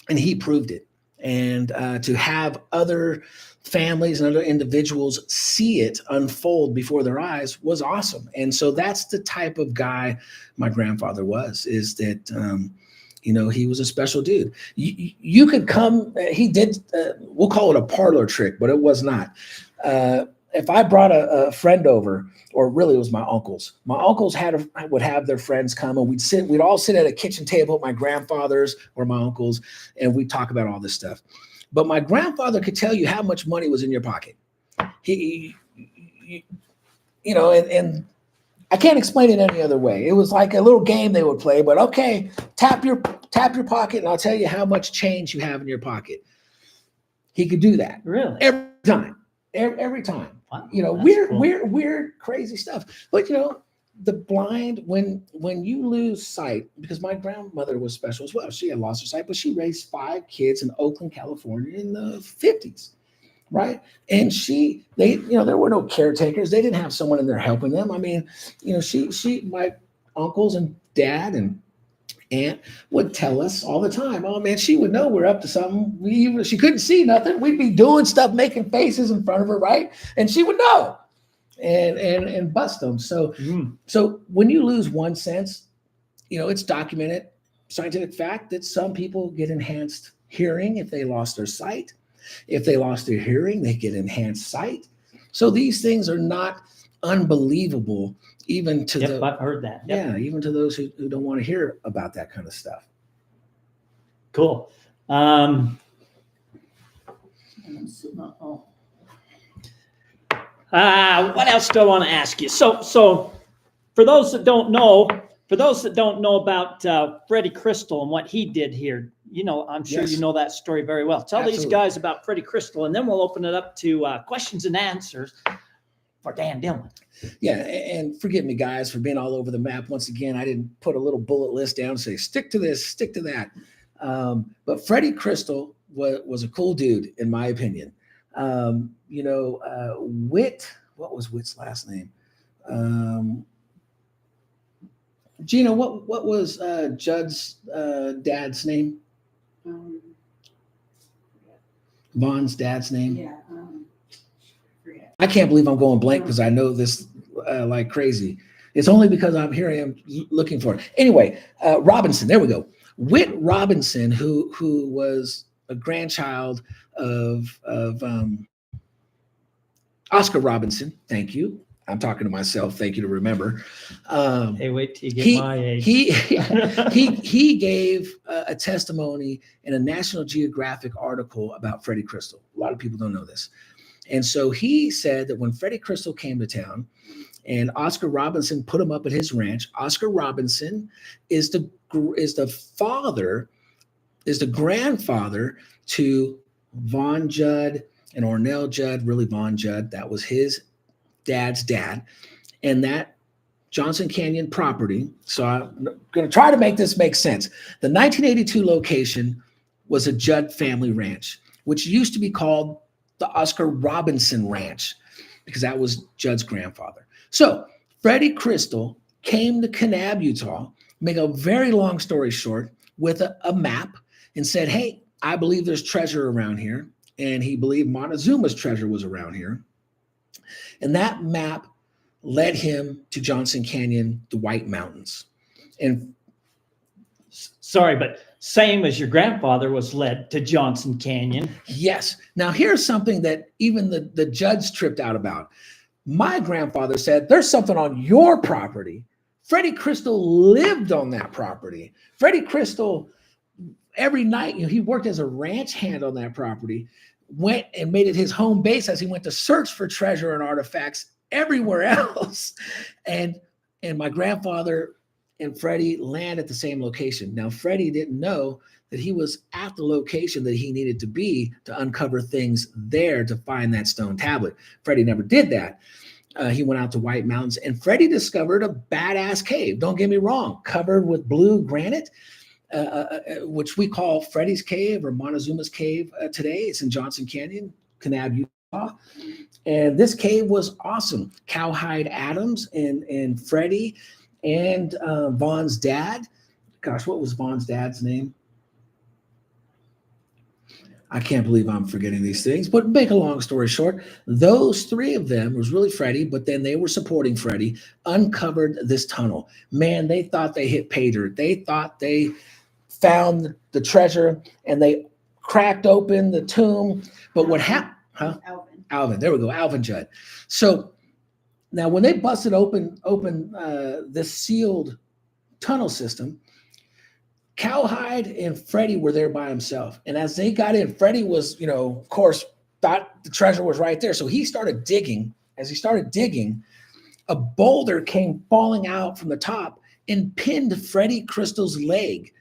And he proved it. And to have other families and other individuals see it unfold before their eyes was awesome. And so that's the type of guy my grandfather was, is that, he was a special dude. You could come, he did, we'll call it a parlor trick, but it was not. If I brought a friend over, or really it was my uncles. My uncles would have their friends come, and we'd all sit at a kitchen table at my grandfather's or my uncle's, and we'd talk about all this stuff. But my grandfather could tell you how much money was in your pocket. And I can't explain it any other way. It was like a little game they would play, but okay, tap your pocket and I'll tell you how much change you have in your pocket. He could do that. Really? Every time. Every time. Wow, weird, crazy stuff. But the blind, when you lose sight, because my grandmother was special as well. She had lost her sight, but she raised 5 kids in Oakland, California in the 50s. Right. And there were no caretakers. They didn't have someone in there helping them. I mean, my uncles and dad and aunt would tell us all the time, oh man, she would know we're up to something. She couldn't see nothing. We'd be doing stuff, making faces in front of her, right? And she would know and bust them. So when you lose one sense, it's documented scientific fact that some people get enhanced hearing if they lost their sight. If they lost their hearing, they get enhanced sight. So these things are not unbelievable, even to I've heard that. Yep. Yeah, even to those who don't want to hear about that kind of stuff. Cool. What else do I want to ask you? So for those that don't know about Freddy Crystal and what he did here, I'm sure you know that story very well. Tell Absolutely. these guys about Freddy Crystal, and then we'll open it up to questions and answers for Dan Dilman. Yeah, and forgive me, guys, for being all over the map. Once again, I didn't put a little bullet list down and say, stick to this, stick to that. But Freddy Crystal was a cool dude, in my opinion. Whit, what was Whit's last name? Gina, what was Judd's dad's name? Vaughn's dad's name? Yeah. I can't believe I'm going blank because I know this like crazy. It's only because I'm here I am looking for it. Anyway, Robinson, there we go. Whit Robinson, who was a grandchild of Oscar Robinson. Thank you. I'm talking to myself. Thank you to remember. Hey, wait till you get my age. He gave a testimony in a National Geographic article about Freddy Crystal. A lot of people don't know this. And so he said that when Freddy Crystal came to town and Oscar Robinson put him up at his ranch, Oscar Robinson is the grandfather to Vaughn Judd and Ornell Judd, really Vaughn Judd. That was his dad's dad. And that Johnson Canyon property, so I'm going to try to make this make sense. The 1982 location was a Judd family ranch, which used to be called the Oscar Robinson Ranch, because that was Judd's grandfather. So Freddy Crystal came to Kanab, Utah, make a very long story short, with a map and said, hey, I believe there's treasure around here. And he believed Montezuma's treasure was around here. And that map led him to Johnson Canyon, the White Mountains. And sorry, but same as your grandfather was led to Johnson Canyon. Yes. Now, here's something that even the judge tripped out about. My grandfather said, there's something on your property. Freddy Crystal lived on that property. Freddy Crystal, every night, he worked as a ranch hand on that property, went and made it his home base as he went to search for treasure and artifacts everywhere else. And my grandfather and Freddy land at the same location. Now, Freddy didn't know that he was at the location that he needed to be to uncover things there to find that stone tablet. Freddy never did that. He went out to White Mountains, and Freddy discovered a badass cave. Don't get me wrong, covered with blue granite, which we call Freddy's Cave or Montezuma's Cave today. It's in Johnson Canyon, Kanab, Utah. And this cave was awesome. Cowhide Adams and Freddy and Vaughn's dad gosh, what was Vaughn's dad's name? I can't believe I'm forgetting these things, but make a long story short, those three of them was really Freddy, but then they were supporting Freddy, uncovered this tunnel. Man, they thought they hit pay dirt. They thought they found the treasure and they cracked open the tomb. But what happened? Huh? Alvin. There we go. Alvin Judd. So now when they busted open this sealed tunnel system, Cowhide and Freddy were there by himself. And as they got in, Freddy was, of course, thought the treasure was right there. So he started digging. As he started digging, a boulder came falling out from the top and pinned Freddy Crystal's leg.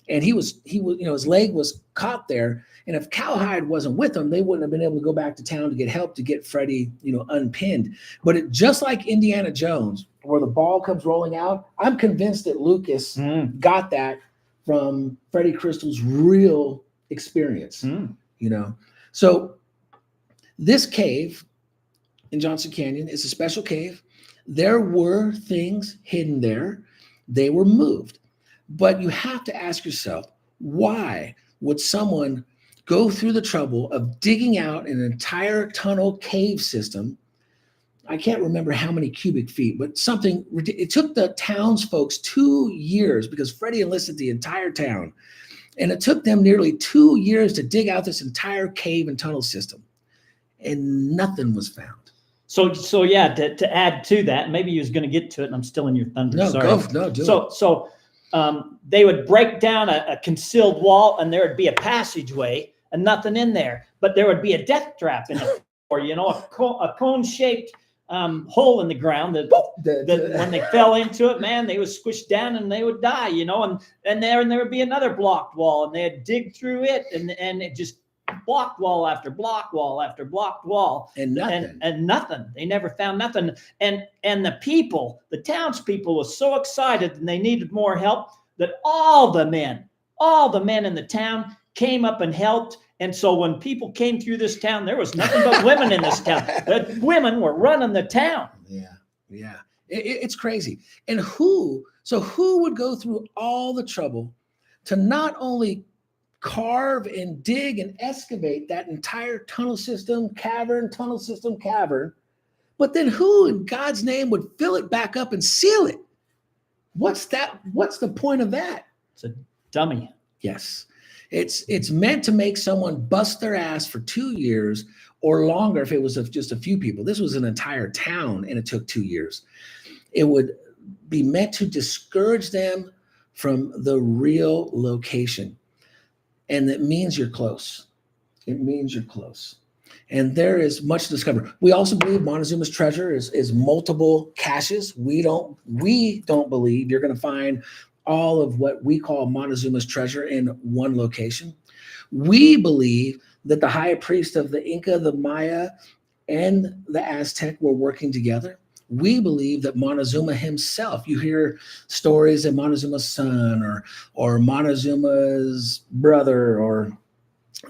And he was, his leg was caught there. And if Cowhide wasn't with him, they wouldn't have been able to go back to town to get help to get Freddy, unpinned. But just like Indiana Jones, where the ball comes rolling out, I'm convinced that Lucas got that from Freddy Crystal's real experience, So this cave in Johnson Canyon is a special cave. There were things hidden there. They were moved. But you have to ask yourself, why would someone go through the trouble of digging out an entire tunnel cave system? I can't remember how many cubic feet, but something. It took the townsfolk 2 years because Freddy enlisted the entire town. And it took them nearly 2 years to dig out this entire cave and tunnel system. And nothing was found. So yeah, to add to that, maybe you was going to get to it and I'm still in your thunder. No, sorry. do it. So they would break down a concealed wall and there would be a passageway and nothing in there, but there would be a death trap in it, or, a cone-shaped hole in the ground that when they fell into it, man, they would squish down and they would die, and there would be another blocked wall and they'd dig through it and it just blocked wall after blocked wall after blocked wall and nothing. And nothing. They never found nothing. And the townspeople was so excited and they needed more help that all the men in the town came up and helped. And so when people came through this town, there was nothing but women in this town. The women were running the town. Yeah. It's crazy. And who would go through all the trouble to not only carve and dig and excavate that entire tunnel system cavern, but then who in God's name would fill it back up and seal it? What's the point of that? It's a dummy. Yes. It's meant to make someone bust their ass for 2 years or longer if it was just a few people. This was an entire town and it took 2 years. It would be meant to discourage them from the real location. And that means you're close. It means you're close. And there is much to discover. We also believe Montezuma's treasure is multiple caches. We don't believe you're going to find all of what we call Montezuma's treasure in one location. We believe that the high priest of the Inca, the Maya, and the Aztec were working together. We believe that Montezuma himself, you hear stories that Montezuma's son or Montezuma's brother or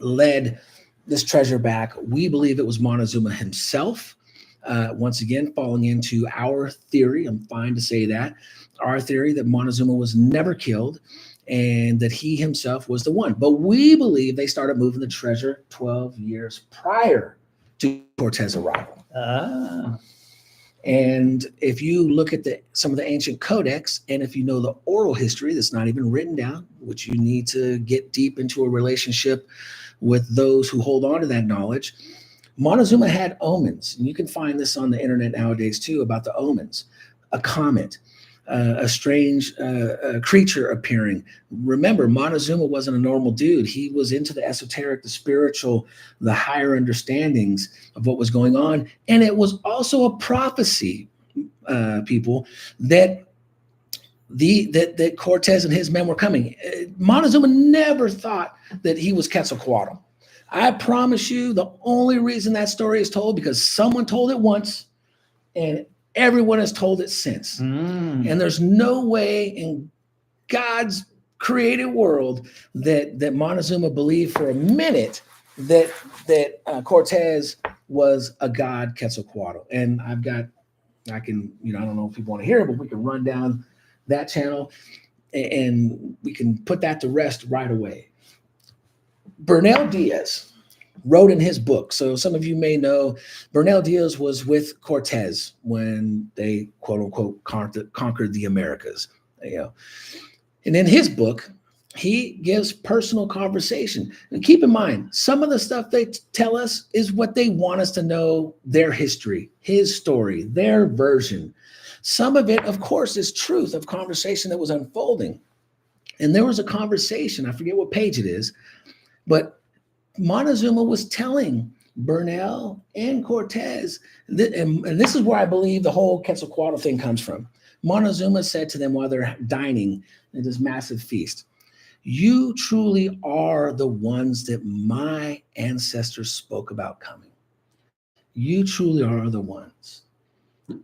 led this treasure back. We believe it was Montezuma himself. Once again, falling into our theory, I'm fine to say that, our theory that Montezuma was never killed and that he himself was the one. But we believe they started moving the treasure 12 years prior to Cortez's arrival. And if you look at some of the ancient codex, and if you know the oral history that's not even written down, which you need to get deep into a relationship with those who hold on to that knowledge, Montezuma had omens. And you can find this on the internet nowadays too, about the omens. A comet, a strange creature appearing. Remember, Montezuma wasn't a normal dude. He was into the esoteric, the spiritual, the higher understandings of what was going on. And it was also a prophecy, people, that Cortez and his men were coming. Montezuma never thought that he was Quetzalcoatl. I promise you, the only reason that story is told because someone told it once, and everyone has told it since. And there's no way in God's created world that Montezuma believed for a minute that Cortez was a god Quetzalcoatl. And I don't know if people want to hear it, but we can run down that channel. and we can put that to rest right away. Bernal Diaz wrote in his book. So some of you may know Bernal Diaz was with Cortez when they quote unquote conquered the Americas. You know, and in his book, he gives personal conversation. And keep in mind, some of the stuff they tell us is what they want us to know, their history, his story, their version. Some of it, of course, is truth of conversation that was unfolding. And there was a conversation, I forget what page it is, but Montezuma was telling Bernal and Cortez, and this is where I believe the whole Quetzalcoatl thing comes from. Montezuma said to them while they're dining at this massive feast, "You truly are the ones that my ancestors spoke about coming. You truly are the ones."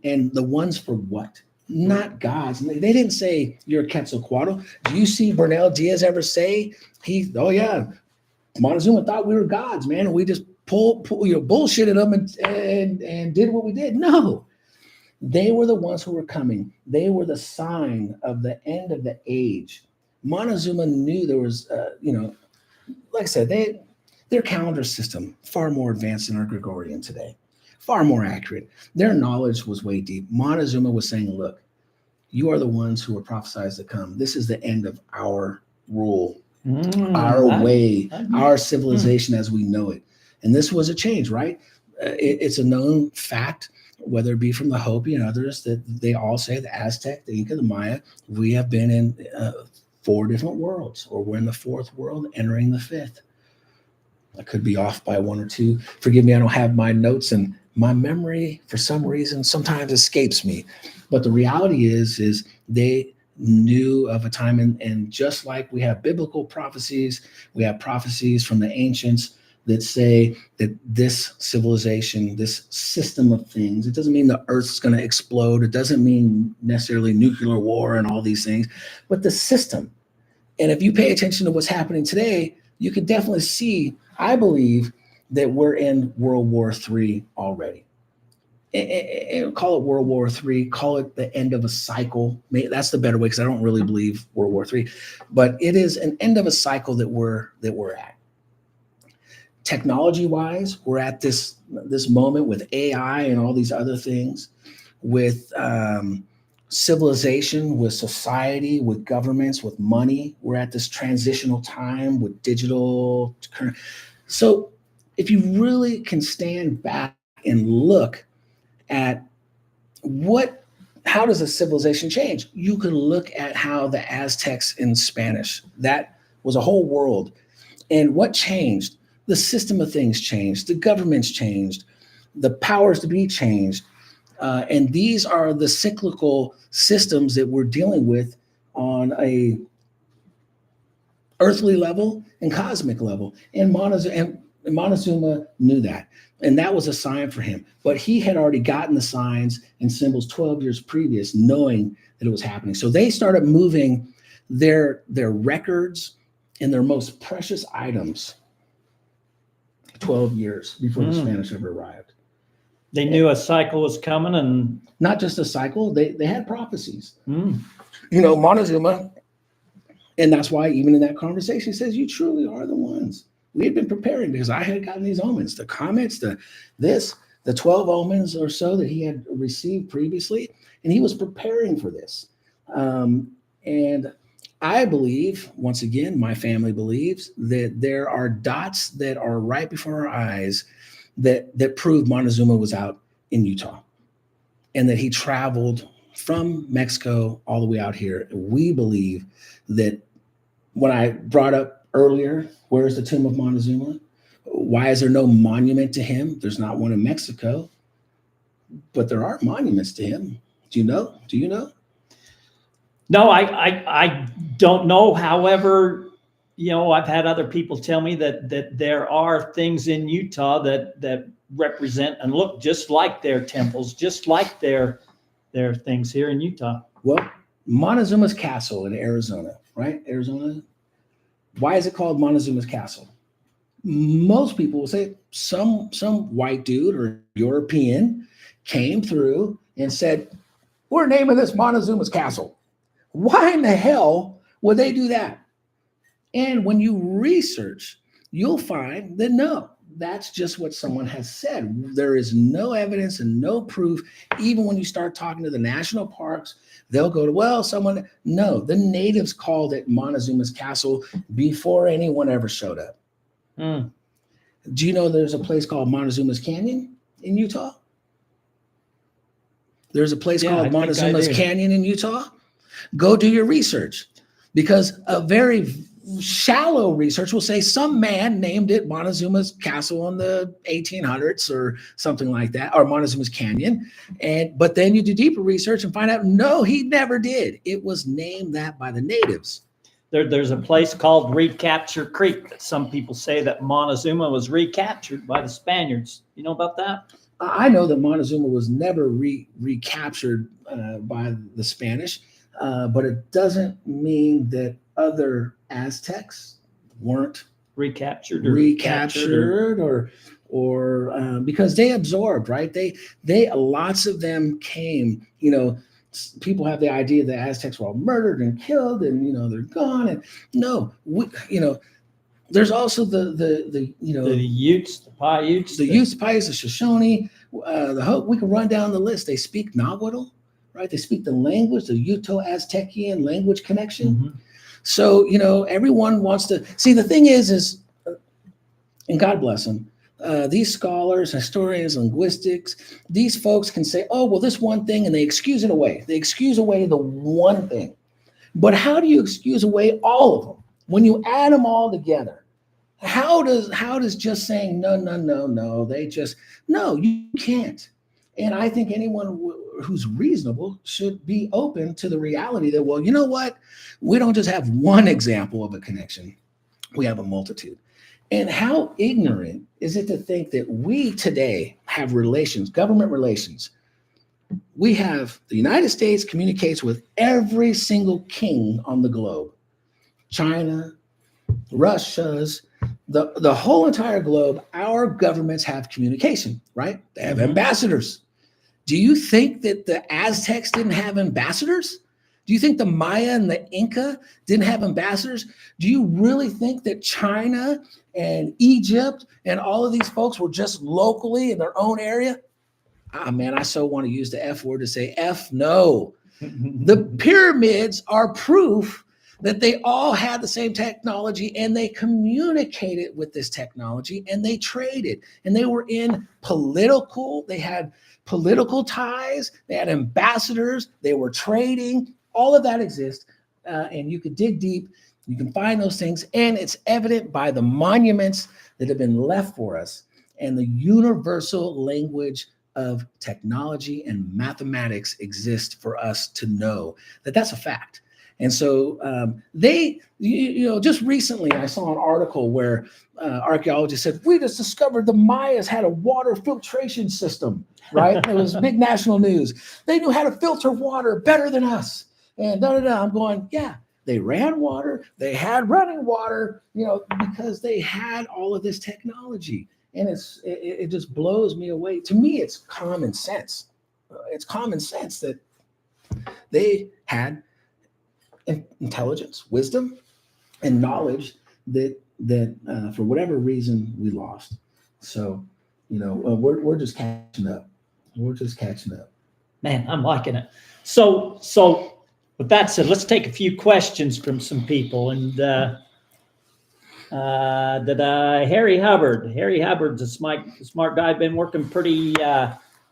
And the ones for what? Not gods. They didn't say you're a Quetzalcoatl. Do you see Bernal Diaz ever say oh yeah, Montezuma thought we were gods, man, and we just bullshitted them and did what we did? No, they were the ones who were coming. They were the sign of the end of the age. Montezuma knew there was, like I said, their calendar system far more advanced than our Gregorian today, far more accurate. Their knowledge was way deep. Montezuma was saying, look, you are the ones who were prophesied to come. This is the end of our rule, our way, our civilization as we know it. And this was a change, right? It's a known fact, whether it be from the Hopi and others, that they all say the Aztec, the Inca, the Maya, we have been in 4 different worlds, or we're in the 4th world, entering the 5th. I could be off by 1 or 2. Forgive me, I don't have my notes, and my memory, for some reason, sometimes escapes me. But the reality is they knew of a time, and just like we have biblical prophecies, we have prophecies from the ancients that say that this civilization, this system of things, it doesn't mean the earth's going to explode. It doesn't mean necessarily nuclear war and all these things, but the system. And if you pay attention to what's happening today, you could definitely see, I believe, that we're in World War III already. And call it World War III, call it the end of a cycle. Maybe that's the better way, because I don't really believe World War III, but it is an end of a cycle that we're at. Technology-wise, we're at this moment with AI and all these other things, with civilization, with society, with governments, with money. We're at this transitional time with digital. So if you really can stand back and look at how does a civilization change? You can look at how the Aztecs in Spanish, that was a whole world. And what changed? The system of things changed. The governments changed. The powers to be changed. And these are the cyclical systems that we're dealing with on a earthly level and cosmic level. And Montezuma knew that. And that was a sign for him. But he had already gotten the signs and symbols 12 years previous, knowing that it was happening. So they started moving their records and their most precious items 12 years before the Spanish ever arrived. They knew a cycle was coming, and not just a cycle, they had prophecies. Montezuma, and that's why even in that conversation, he says, you truly are the ones. We had been preparing, because I had gotten these omens, the comets, the 12 omens or so that he had received previously, and he was preparing for this. And I believe, once again, my family believes that there are dots that are right before our eyes that prove Montezuma was out in Utah, and that he traveled from Mexico all the way out here. We believe that when I brought up earlier, where's the tomb of Montezuma? Why is there no monument to him? There's not one in Mexico, but there are monuments to him. Do you know? No, I don't know. However, I've had other people tell me that there are things in Utah that represent and look just like their temples, just like their things here in Utah. Well, Montezuma's Castle in Arizona, right? Arizona. Why is it called Montezuma's Castle? Most people will say some white dude or European came through and said, we're naming this Montezuma's Castle. Why in the hell Well, they do that. And when you research, you'll find that no, that's just what someone has said. There is no evidence and no proof. Even when you start talking to the national parks, they'll go to, well, someone, no, the natives called it Montezuma's Castle before anyone ever showed up. Mm. Do you know there's a place called Montezuma's Canyon in Utah? There's a place called Montezuma's Canyon in Utah. Go do your research, because a very shallow research will say some man named it Montezuma's Castle in the 1800s or something like that, or Montezuma's Canyon. But then you do deeper research and find out, no, he never did. It was named that by the natives. There's a place called Recapture Creek that some people say that Montezuma was recaptured by the Spaniards. You know about that? I know that Montezuma was never recaptured by the Spanish, but it doesn't mean that other Aztecs weren't recaptured or because they absorbed, right? They lots of them came, people have the idea that Aztecs were all murdered and killed and, they're gone. And no, there's also the Utes, the Paiutes, the Paiutes, the Shoshone, we can run down the list. They speak Nahuatl, right? They speak the language, the Uto-Aztecian language connection. Mm-hmm. So, everyone wants to see. The thing is, and God bless them, these scholars, historians, linguistics, these folks can say, oh, well, this one thing, and they excuse it away. They excuse away the one thing. But how do you excuse away all of them? When you add them all together, how does just saying, no, you can't. And I think anyone who's reasonable should be open to the reality that, well, you know what? We don't just have one example of a connection. We have a multitude. And how ignorant is it to think that we today have relations, government relations? We have the United States communicates with every single king on the globe. China, Russia's, the whole entire globe, our governments have communication, right? They have ambassadors. Do you think that the Aztecs didn't have ambassadors? Do you think the Maya and the Inca didn't have ambassadors? Do you really think that China and Egypt and all of these folks were just locally in their own area? Man, I so want to use the F word to say F no. The pyramids are proof that they all had the same technology and they communicated with this technology and they traded and they were they had political ties, they had ambassadors, they were trading, all of that exists. And you could dig deep, you can find those things, and it's evident by the monuments that have been left for us and the universal language of technology and mathematics exists for us to know that that's a fact. And so just recently I saw an article where archaeologists said, we just discovered the Mayas had a water filtration system, right? It was big national news. They knew how to filter water better than us. And I'm going, yeah, they ran water. They had running water, because they had all of this technology. And it just blows me away. To me, it's common sense. It's common sense that they had intelligence, wisdom, and knowledge that for whatever reason we lost. So, we're just catching up. We're just catching up. Man, I'm liking it. So with that said, let's take a few questions from some people. And Harry Hubbard's a smart guy, been working pretty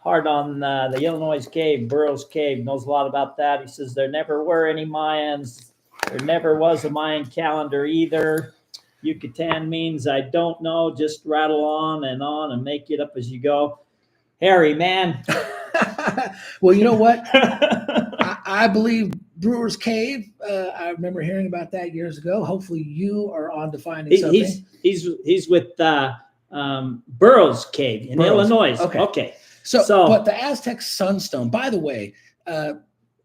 hard on the Illinois cave, Burroughs Cave, knows a lot about that. He says there never were any Mayans. There never was a Mayan calendar either. Yucatan means I don't know, just rattle on and make it up as you go. Harry, man. Well, you know what? I believe Brewer's Cave. I remember hearing about that years ago. Hopefully you are on to finding something. He's with Burroughs Cave in Illinois. Okay. So, but the Aztec sunstone, by the way,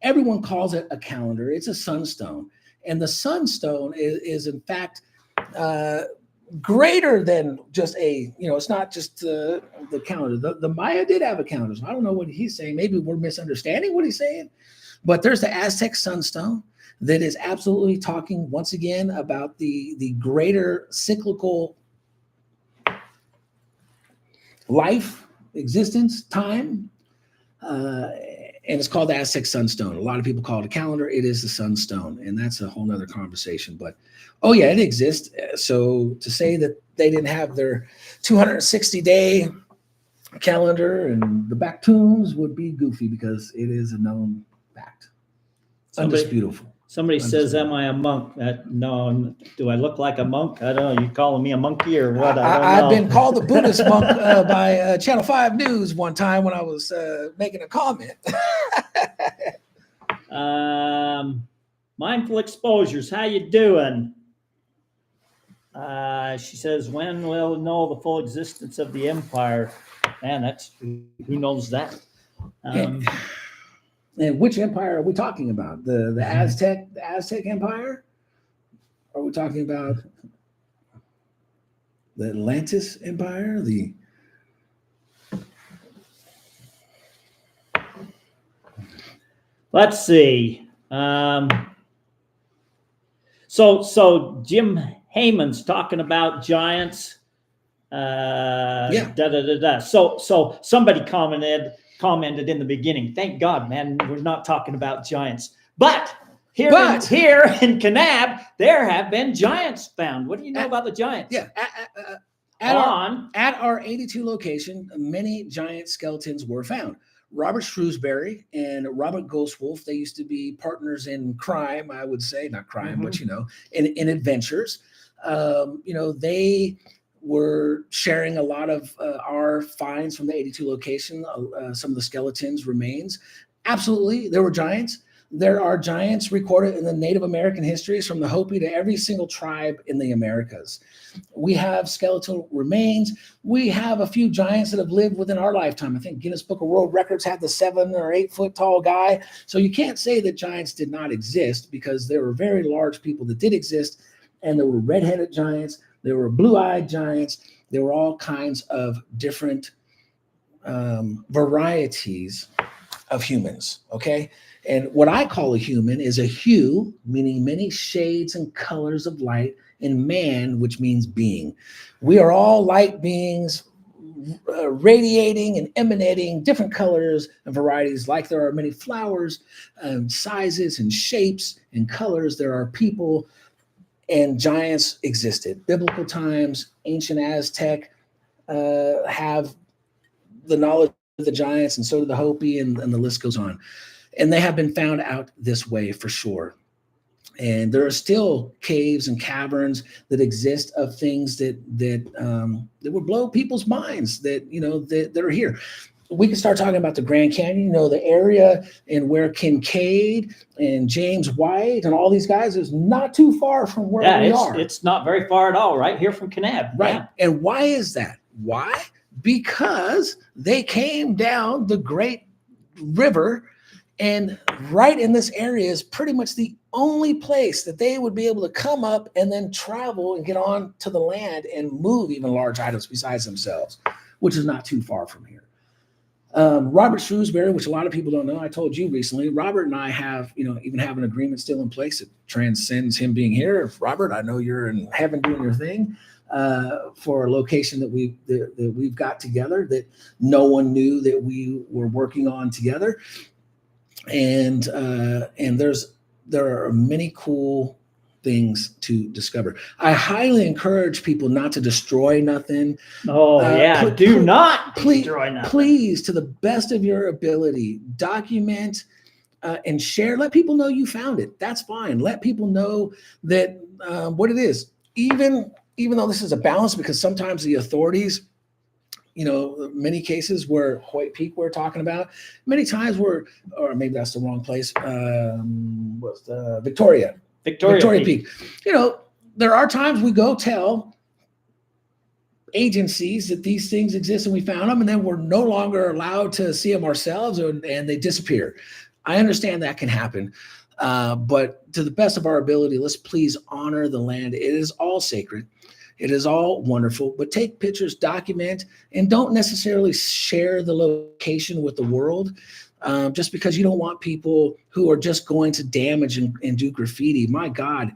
everyone calls it a calendar. It's a sunstone. And the sunstone is in fact, greater than just it's not just the calendar. The Maya did have a calendar. So I don't know what he's saying. Maybe we're misunderstanding what he's saying. But there's the Aztec Sunstone that is absolutely talking once again about the greater cyclical life, existence, time. And it's called the Aztec Sunstone. A lot of people call it a calendar. It is the Sunstone, and that's a whole nother conversation. But oh yeah, it exists. So to say that they didn't have their 260-day calendar and the back tombs would be goofy, because it is a known fact. Undisputable. Somebody says, "Am I a monk?" No. Do I look like a monk? I don't know. You calling me a monkey or what? I've been called a Buddhist monk by Channel 5 News one time when I was making a comment. Mindful Exposures, how you doing? She says, "When will know the full existence of the empire?" Man, that's who knows that. And which empire are we talking about? The Aztec Empire? Are we talking about the Atlantis Empire? Let's see. So Jim Heyman's talking about giants. So somebody commented in the beginning, "Thank God, man, we're not talking about giants." But here in Kanab, there have been giants found. What do you know about the giants? Yeah. At our 82 location, many giant skeletons were found. Robert Shrewsbury and Robert Ghostwolf, they used to be partners in crime, I would say. Not crime, but, in adventures. They were sharing a lot of our finds from the 82 location, some of the skeletons, remains. Absolutely, there were giants. There are giants recorded in the Native American histories, from the Hopi to every single tribe in the Americas. We have skeletal remains. We have a few giants that have lived within our lifetime. I think Guinness Book of World Records had the 7 or 8 foot tall guy. So you can't say that giants did not exist, because there were very large people that did exist, and there were redheaded giants. There were blue-eyed giants. There were all kinds of different varieties of humans, okay? And what I call a human is a hue, meaning many shades and colors of light, and man, which means being. We are all light beings, radiating and emanating different colors and varieties. Like there are many flowers, sizes and shapes and colors, there are people, and giants existed. Biblical times, ancient Aztec have the knowledge of the giants, and so do the Hopi, and the list goes on. And they have been found out this way for sure. And there are still caves and caverns that exist of things that would blow people's minds, that are here. We can start talking about the Grand Canyon, the area and where Kincaid and James White and all these guys is not too far from where we are. It's not very far at all, right here from Kanab. Right. Yeah. And why is that? Why? Because they came down the Great River, and right in this area is pretty much the only place that they would be able to come up and then travel and get on to the land and move even large items besides themselves, which is not too far from here. Robert Shrewsbury, which a lot of people don't know, I told you recently, Robert and I have, even have an agreement still in place that transcends him being here. Robert, I know you're in heaven doing your thing, for a location that we've got together that no one knew that we were working on together. And there are many cool things to discover. I highly encourage people not to destroy nothing. Oh, do not destroy nothing. Please, to the best of your ability, document and share. Let people know you found it. That's fine. Let people know that what it is. Even though this is a balance, because sometimes the authorities, many cases where Hoyt Peak we're talking about, many times or maybe that's the wrong place. What's the Victoria Peak. There are times we go tell agencies that these things exist and we found them, and then we're no longer allowed to see them ourselves, and they disappear. I understand that can happen. But to the best of our ability, let's please honor the land. It is all sacred. It is all wonderful, but take pictures, document, and don't necessarily share the location with the world. Just because you don't want people who are just going to damage and do graffiti. My God,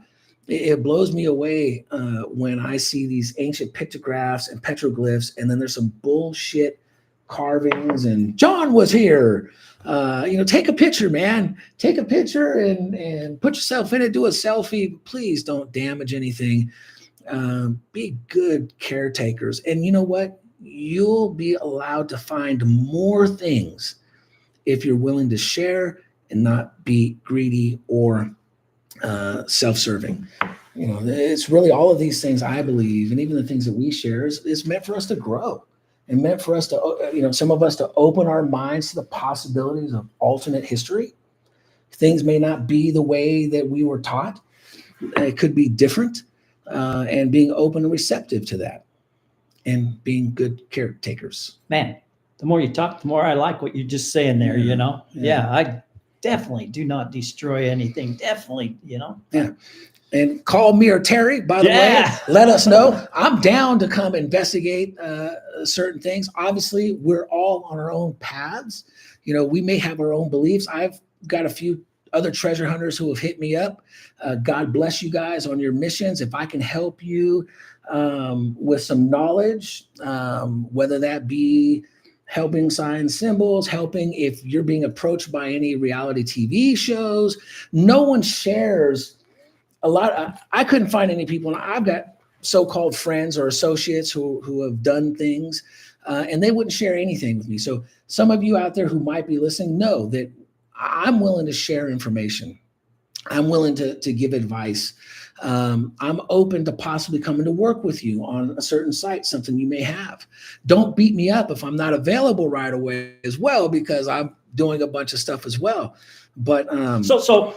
it blows me away when I see these ancient pictographs and petroglyphs, and then there's some bullshit carvings and John was here. Take a picture, man. Take a picture and put yourself in it. Do a selfie. Please don't damage anything. Be good caretakers. And you know what? You'll be allowed to find more things if you're willing to share and not be greedy or self-serving. It's really all of these things, I believe, and even the things that we share is meant for us to grow and meant for us to, some of us to open our minds to the possibilities of alternate history. Things may not be the way that we were taught. It could be different, and being open and receptive to that and being good caretakers. Man, the more you talk, the more I like what you're just saying there, Yeah, I definitely do not destroy anything. Definitely, Yeah. And call me or Terry, by the way, let us know. I'm down to come investigate certain things. Obviously, we're all on our own paths. We may have our own beliefs. I've got a few other treasure hunters who have hit me up. God bless you guys on your missions. If I can help you with some knowledge, whether that be helping sign symbols, helping if you're being approached by any reality TV shows. No one shares a lot. I couldn't find any people, and I've got so-called friends or associates who have done things, and they wouldn't share anything with me. So some of you out there who might be listening know that I'm willing to share information. I'm willing to give advice. I'm open to possibly coming to work with you on a certain site, something you may have. Don't beat me up if I'm not available right away as well, because I'm doing a bunch of stuff as well. But so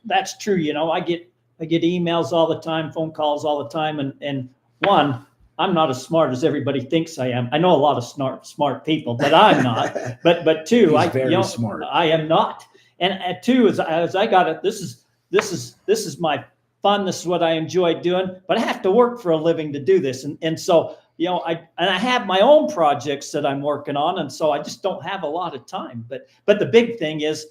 that's true. I get emails all the time, phone calls all the time, and one, I'm not as smart as everybody thinks I am. I know a lot of smart people, but I'm not. But two, He's very smart. I am not. And two, as I got it, this is my fun. This is what I enjoy doing. But I have to work for a living to do this, and so I have my own projects that I'm working on, and so I just don't have a lot of time. But the big thing is,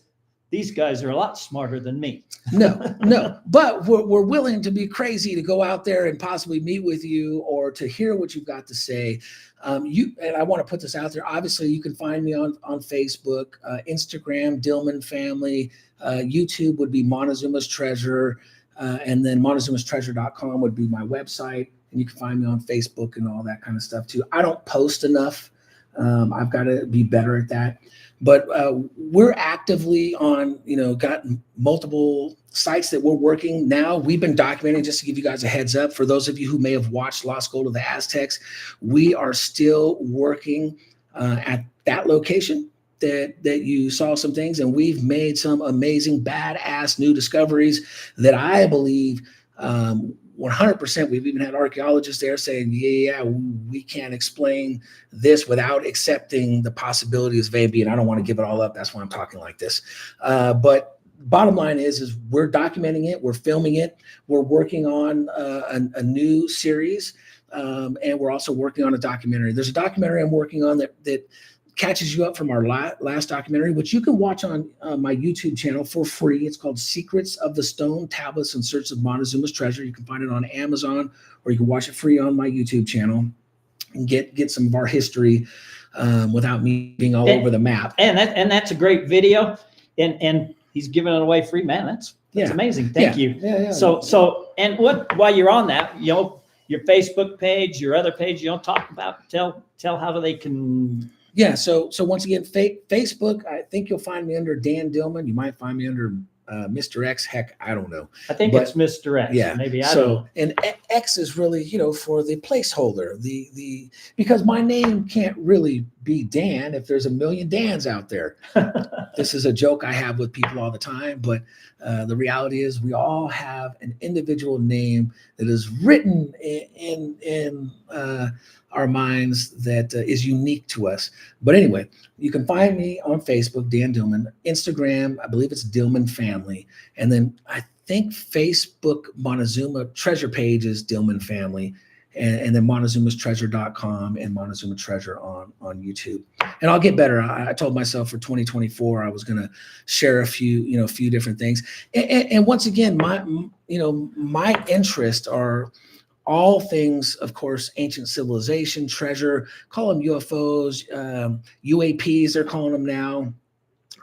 these guys are a lot smarter than me. No, but we're willing to be crazy to go out there and possibly meet with you or to hear what you've got to say. And I want to put this out there. Obviously, you can find me on Facebook, Instagram, Dillman Family, YouTube would be Montezuma's Treasure, and then Montezuma'sTreasure.com would be my website. And you can find me on Facebook and all that kind of stuff too. I don't post enough. I've got to be better at that. But we're actively on, got multiple sites that we're working now. We've been documenting, just to give you guys a heads up, for those of you who may have watched Lost Gold of the Aztecs, we are still working at that location that you saw some things, and we've made some amazing, badass new discoveries that I believe 100%. We've even had archaeologists there saying, yeah, we can't explain this without accepting the possibilities of A and B. And I don't want to give it all up. That's why I'm talking like this. But bottom line is we're documenting it. We're filming it. We're working on a new series. And we're also working on a documentary. There's a documentary I'm working on that catches you up from our last documentary, which you can watch on my YouTube channel for free. It's called Secrets of the Stone Tablets in Search of Montezuma's Treasure. You can find it on Amazon, or you can watch it free on my YouTube channel and get some of our history without me being all over the map. And that's a great video. And he's giving it away free, man. That's amazing. Thank you. Yeah. So and while you're on that, your Facebook page, your other page, talk about, tell how they can. Yeah. So once again, Facebook, I think you'll find me under Dan Dilman. You might find me under Mr. X. Heck, I don't know. I think it's Mr. X. Yeah. Maybe I don't know. And X is really, for the placeholder, because my name can't really be Dan if there's a million Dans out there. This is a joke I have with people all the time, but the reality is we all have an individual name that is written in our minds that is unique to us. But anyway, you can find me on Facebook, Dan Dilman, Instagram, I believe it's Dillman Family. And then I think Facebook Montezuma treasure page is Dillman family, and then Montezuma'sTreasure.com and Montezuma Treasure on YouTube. And I'll get better. I told myself for 2024 I was going to share a few different things. And once again, my interests are all things, of course, ancient civilization, treasure, call them UFOs, UAPs, they're calling them now.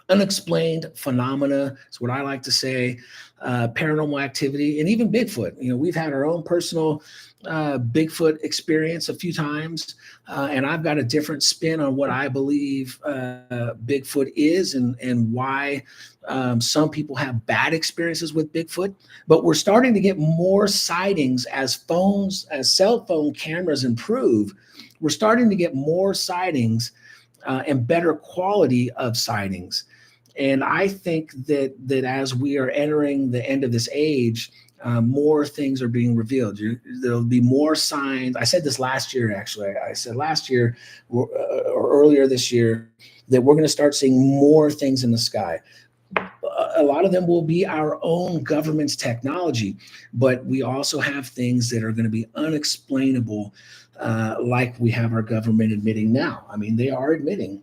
Unexplained phenomena is what I like to say, paranormal activity, and even Bigfoot. We've had our own personal Bigfoot experience a few times, and I've got a different spin on what I believe Bigfoot is and why some people have bad experiences with Bigfoot. But we're starting to get more sightings as cell phone cameras improve. We're starting to get more sightings and better quality of sightings. And I think that as we are entering the end of this age, more things are being revealed. There'll be more signs. I said this last year, actually. I said last year or earlier this year that we're going to start seeing more things in the sky. A lot of them will be our own government's technology, but we also have things that are going to be unexplainable, like we have our government admitting now. I mean, they are admitting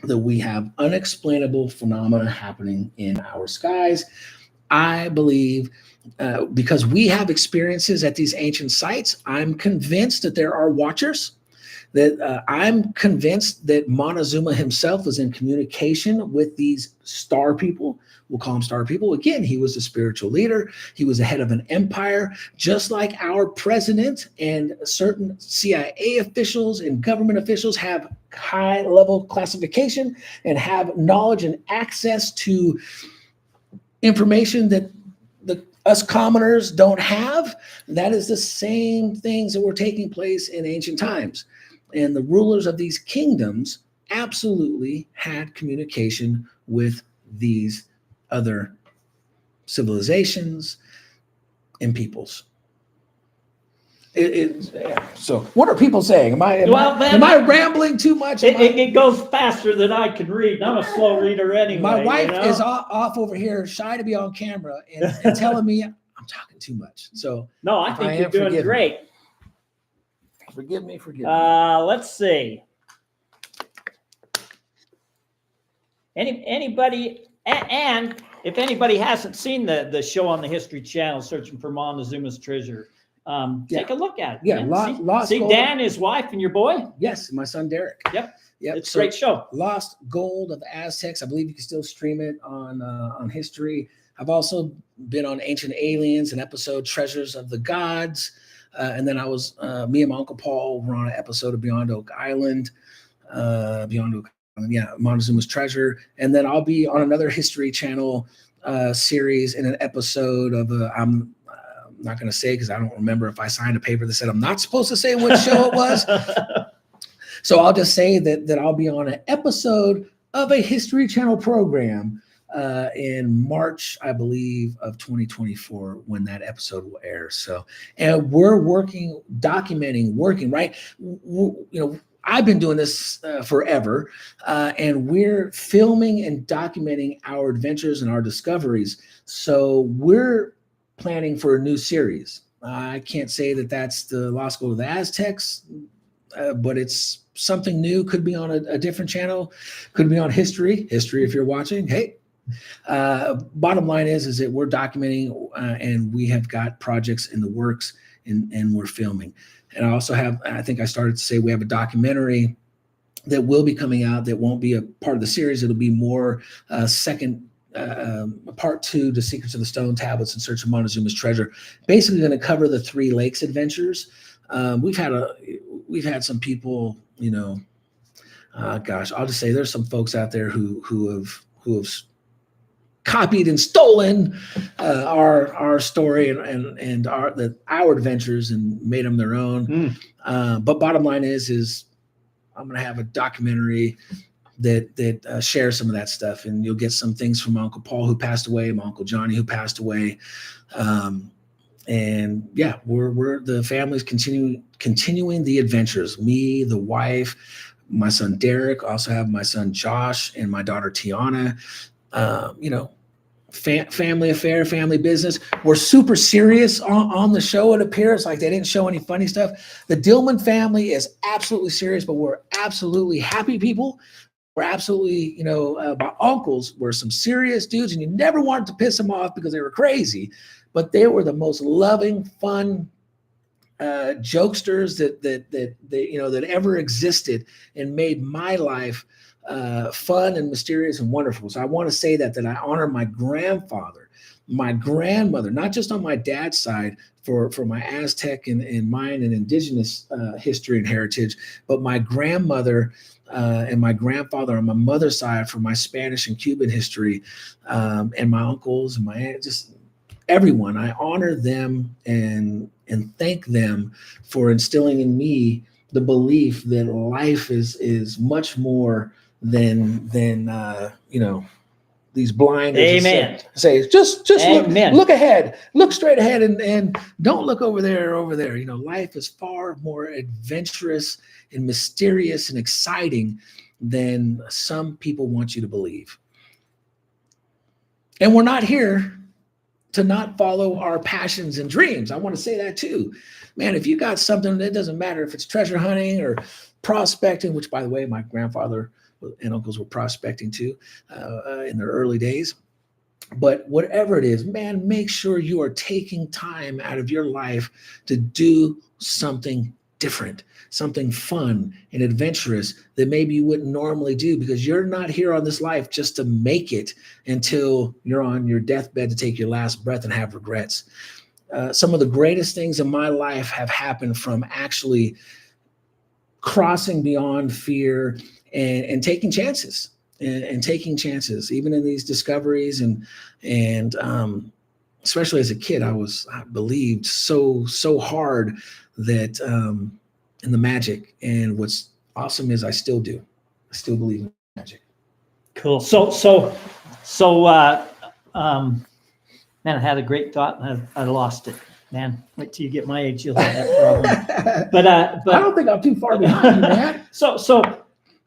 that we have unexplainable phenomena happening in our skies. I believe because we have experiences at these ancient sites, I'm convinced that there are watchers, that I'm convinced that Montezuma himself was in communication with these star people. We'll call them star people. Again, he was a spiritual leader. He was the head of an empire, just like our president and certain CIA officials and government officials have high-level classification and have knowledge and access to information that us commoners don't have. That is the same things that were taking place in ancient times. And the rulers of these kingdoms absolutely had communication with these other civilizations and peoples. So what are people saying? Am I rambling too much? It goes faster than I can read. I'm a slow reader anyway. My wife is off over here, shy to be on camera and telling me I'm talking too much. So no, I think you're doing great. Forgive me. Let's see. Anybody, and if anybody hasn't seen the show on the History Channel, Searching for Montezuma's Treasure, take a look at it. Yeah, see Dan, his wife, and your boy. Yes, my son Derek. Yep. It's a great show. Lost Gold of the Aztecs. I believe you can still stream it on History. I've also been on Ancient Aliens, an episode Treasures of the Gods. And then me and my Uncle Paul were on an episode of Beyond Oak Island, Montezuma's Treasure. And then I'll be on another History Channel series in an episode of, I'm not going to say because I don't remember if I signed a paper that said I'm not supposed to say what show it was. So I'll just say that I'll be on an episode of a History Channel program in March, I believe, of 2024 when that episode will air. So, and we're working, right? I've been doing this forever, and we're filming and documenting our adventures and our discoveries. So we're planning for a new series. I can't say that that's the Lost Gold of the Aztecs, but it's something new. Could be on a different channel, could be on History if you're watching. Hey. Bottom line is that we're documenting and we have got projects in the works and we're filming. And I also have, I think I started to say, we have a documentary that will be coming out that won't be a part of the series. It'll be more second part 2, The Secrets of the Stone Tablets in Search of Montezuma's Treasure. Basically going to cover the Three Lakes adventures. We've had some people, I'll just say there's some folks out there who have copied and stolen our story and our adventures and made them their own. But bottom line is I'm going to have a documentary that shares some of that stuff, and you'll get some things from my Uncle Paul, who passed away, my Uncle Johnny, who passed away. And yeah, we're the family's continuing the adventures. Me, the wife, my son Derek, also have my son Josh and my daughter Tiana. family affair, family business. We're super serious on the show. It appears like they didn't show any funny stuff. The Dillman family is absolutely serious, but we're absolutely happy people. We're absolutely, my uncles were some serious dudes, and you never wanted to piss them off because they were crazy, but they were the most loving, fun jokesters that ever existed, and made my life fun and mysterious and wonderful. So I want to say that I honor my grandfather, my grandmother, not just on my dad's side for my Aztec and Mayan and indigenous history and heritage, but my grandmother and my grandfather on my mother's side for my Spanish and Cuban history, and my uncles and my aunt, just everyone. I honor them and thank them for instilling in me the belief that life is much more than these blinders. Amen. Say just Amen. look ahead, look straight ahead, and don't look over there. Life is far more adventurous and mysterious and exciting than some people want you to believe. And we're not here to not follow our passions and dreams. I want to say that too. Man, if you got something, it doesn't matter if it's treasure hunting or prospecting, which, by the way, my grandfather and uncles were prospecting too in their early days. But whatever it is, man, make sure you are taking time out of your life to do something different, something fun and adventurous that maybe you wouldn't normally do, because you're not here on this life just to make it until you're on your deathbed to take your last breath and have regrets. Some of the greatest things in my life have happened from actually crossing beyond fear and taking chances and taking chances, even in these discoveries and especially as a kid, I believed so hard that in the magic. And what's awesome is I still do. I still believe in magic. Cool. Man, I had a great thought and I lost it. Man, wait till you get my age, you'll have that problem. But I don't think I'm too far behind you, man.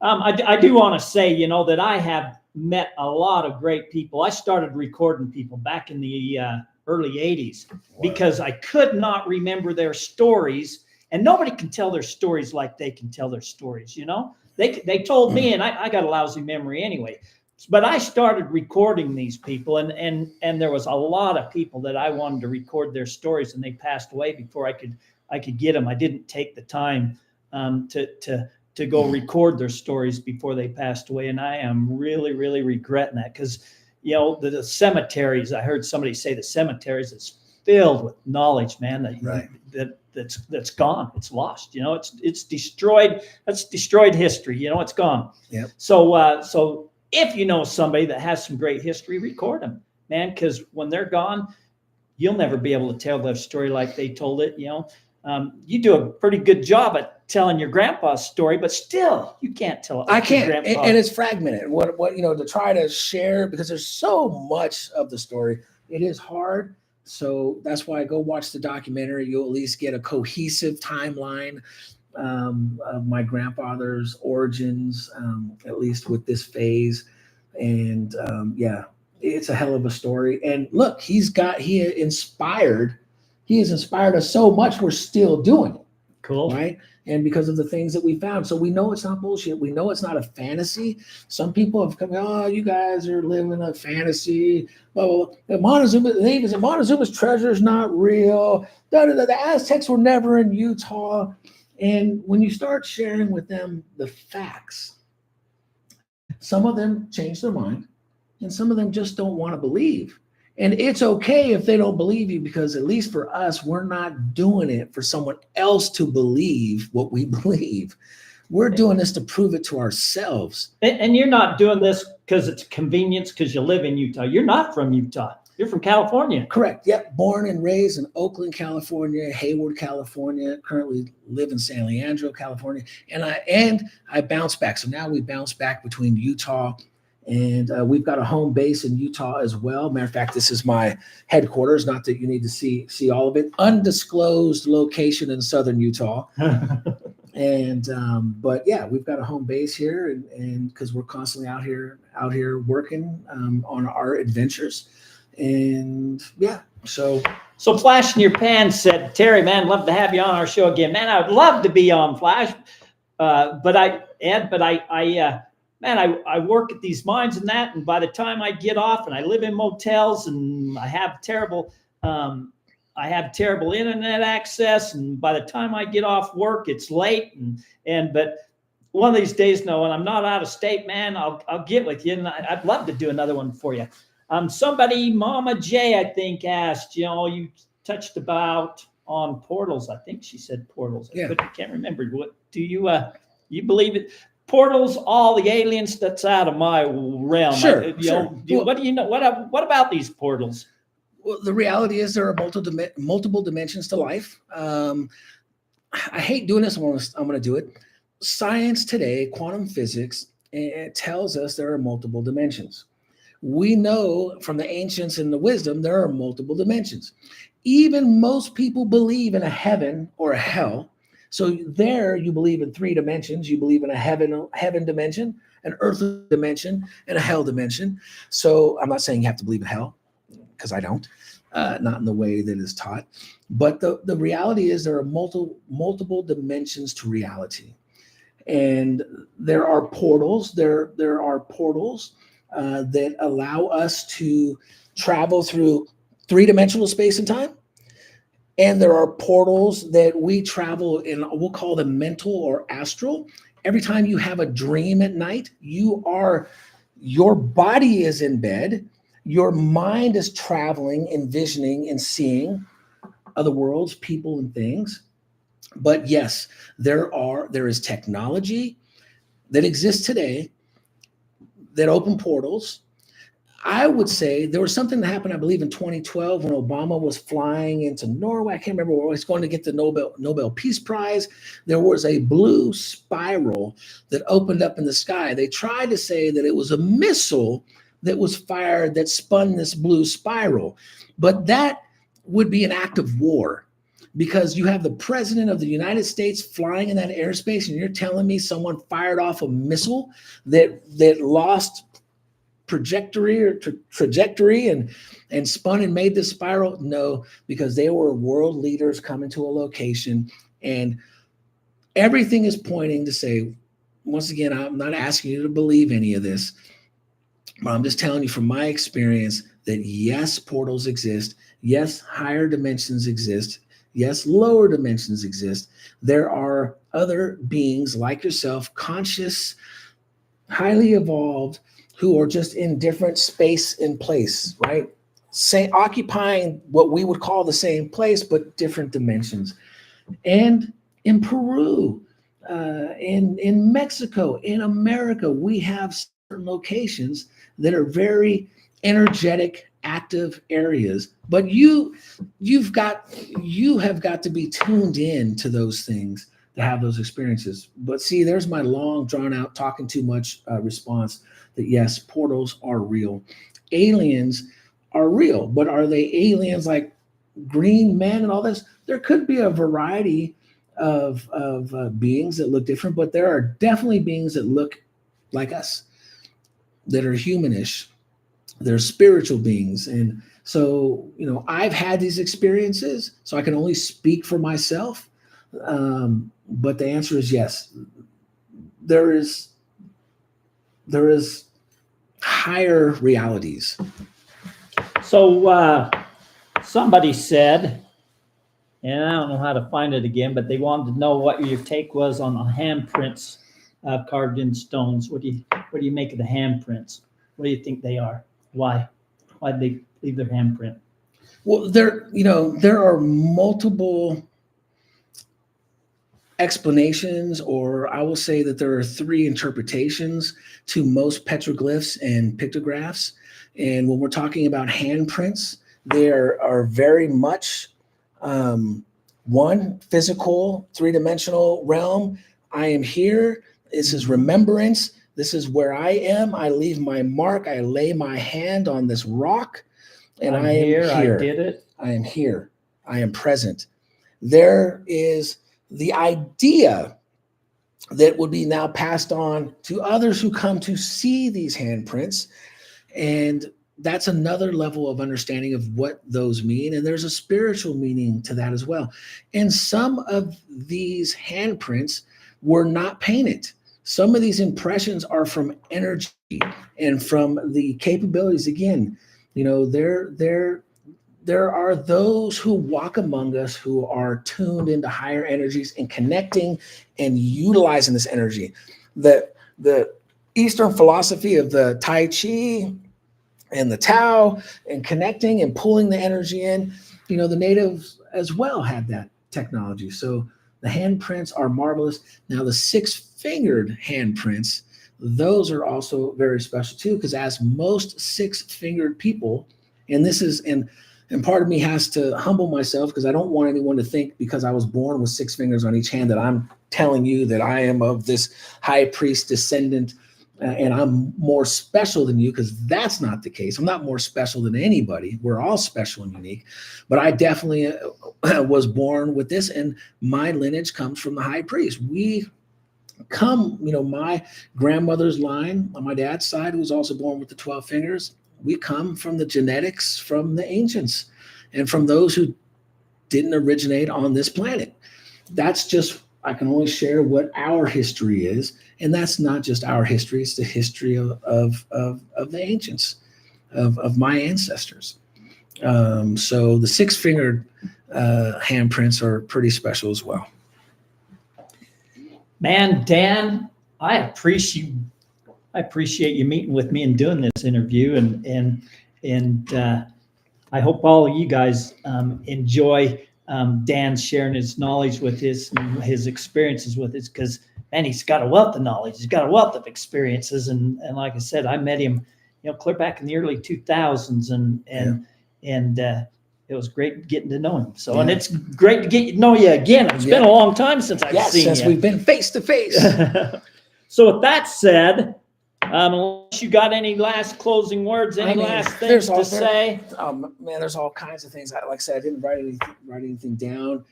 I do want to say, that I have met a lot of great people. I started recording people back in the early 80s because I could not remember their stories, and nobody can tell their stories like they can tell their stories. They told me, and I got a lousy memory anyway. But I started recording these people, and there was a lot of people that I wanted to record their stories, and they passed away before I could get them. I didn't take the time to go record their stories before they passed away, and I am really, really regretting that, because the cemeteries. I heard somebody say the cemeteries is filled with knowledge, man. That's gone. It's lost. It's destroyed. That's destroyed history. It's gone. Yep. So if you know somebody that has some great history, record them, man, because when they're gone, you'll never be able to tell their story like they told it. You do a pretty good job at telling your grandpa's story, but still, you can't tell it. I can't, and it's fragmented. What to try to share, because there's so much of the story. It is hard. So that's why I go watch the documentary. You'll at least get a cohesive timeline of my grandfather's origins, at least with this phase. And it's a hell of a story. And look, he has inspired us so much, we're still doing it. Cool. Right. And because of the things that we found. So we know it's not bullshit. We know it's not a fantasy. Some people have come, oh, you guys are living a fantasy. Well, Montezuma's treasure is not real. The Aztecs were never in Utah. And when you start sharing with them the facts, some of them change their mind and some of them just don't want to believe. And it's okay if they don't believe you, because at least for us, we're not doing it for someone else to believe what we believe. We're doing this to prove it to ourselves. And you're not doing this because it's convenience, because you live in Utah. You're not from Utah. You're from California. Correct. Yep. Born and raised in Oakland, California, Hayward, California. Currently live in San Leandro, California. And I bounced back. So now we bounce back between Utah and we've got a home base in Utah as well. Matter of fact, this is my headquarters. Not that you need to see all of it. Undisclosed location in southern Utah. And but yeah, we've got a home base here, and because we're constantly out here working on our adventures. And yeah, so Flash in Your Pants said, Terry, man, love to have you on our show again. Man, I would love to be on, Flash. But I work at these mines and that, and by the time I get off, and I live in motels, and I have terrible internet access, and by the time I get off work, it's late, but one of these days, no, when I'm not out of state, man, I'll get with you, and I'd love to do another one for you. Somebody, Mama J, I think, asked, you touched about on portals. I think she said portals. Yeah. I can't remember. What do you believe it? Portals, all the aliens, that's out of my realm. Sure. What do you know? What about these portals? Well, the reality is there are multiple dimensions to life. I hate doing this. I'm going to do it. Science today, quantum physics, it tells us there are multiple dimensions. We know from the ancients and the wisdom, there are multiple dimensions. Even most people believe in a heaven or a hell. So there you believe in 3 dimensions. You believe in a heaven dimension, an earth dimension, and a hell dimension. So I'm not saying you have to believe in hell, because I don't, not in the way that is taught. But the reality is there are multiple dimensions to reality. And there are portals. There are portals that allow us to travel through 3-dimensional space and time. And there are portals that we travel in, we'll call them mental or astral. Every time you have a dream at night, your body is in bed, your mind is traveling, envisioning, and seeing other worlds, people, and things. But yes, there is technology that exists today that open portals. I would say there was something that happened, I believe, in 2012 when Obama was flying into Norway. I can't remember where he was going to get the Nobel Peace Prize. There was a blue spiral that opened up in the sky. They tried to say that it was a missile that was fired that spun this blue spiral, but that would be an act of war, because you have the president of the United States flying in that airspace, and you're telling me someone fired off a missile that lost trajectory and spun and made this spiral? No, because they were world leaders coming to a location, and everything is pointing to say, once again, I'm not asking you to believe any of this, but I'm just telling you from my experience that yes, portals exist. Yes, higher dimensions exist. Yes, lower dimensions exist. There are other beings like yourself, conscious, highly evolved, who are just in different space and place, right? Occupying what we would call the same place, but different dimensions. And in Peru, in Mexico, in America, we have certain locations that are very energetic, active areas. But you have got to be tuned in to those things to have those experiences. But see, there's my long, drawn out, talking too much response that yes, portals are real. Aliens are real, but are they aliens like green men and all this? There could be a variety of beings that look different, but there are definitely beings that look like us, that are humanish. They're spiritual beings. And so, I've had these experiences, so I can only speak for myself. But the answer is yes. There is higher realities. So somebody said, and I don't know how to find it again, but they wanted to know what your take was on the handprints carved in stones. What do you make of the handprints? What do you think they are? Why did they leave their handprint? Well, there are multiple explanations, or I will say that there are 3 interpretations to most petroglyphs and pictographs. And when we're talking about handprints, there are very much one, physical, 3-dimensional realm. I am here. This is remembrance. This is where I am. I leave my mark. I lay my hand on this rock, and I am here. I did it. I am here. I am present. There is the idea that would be now passed on to others who come to see these handprints. And that's another level of understanding of what those mean. And there's a spiritual meaning to that as well. And some of these handprints were not painted. Some of these impressions are from energy and from the capabilities. Again, there are those who walk among us who are tuned into higher energies and connecting and utilizing this energy. The Eastern philosophy of the Tai Chi and the Tao and connecting and pulling the energy in, the natives as well had that technology. So the handprints are marvelous. Now the 6-fingered handprints, those are also very special too, because as most 6-fingered people, and part of me has to humble myself because I don't want anyone to think because I was born with 6 fingers on each hand that I'm telling you that I am of this high priest descendant and I'm more special than you, because that's not the case. I'm not more special than anybody. We're all special and unique. But I definitely was born with this, and my lineage comes from the high priest. We come, my grandmother's line on my dad's side, who was also born with the 12 fingers, we come from the genetics from the ancients and from those who didn't originate on this planet. That's just, I can only share what our history is. And that's not just our history, it's the history of the ancients, of my ancestors. So the 6-fingered handprints are pretty special as well. Man, Dan, I appreciate you meeting with me and doing this interview, and I hope all of you guys enjoy Dan sharing his knowledge with his experiences with it, because man, he's got a wealth of knowledge, he's got a wealth of experiences, and like I said, I met him clear back in the early 2000s, and it was great getting to know him. So, yeah. And it's great to get to know you again. It's been a long time since I've seen you. Since we've been face to face. So with that said, unless you got any last closing words, last things to say? Man, there's all kinds of things. Like I said, I didn't write anything down.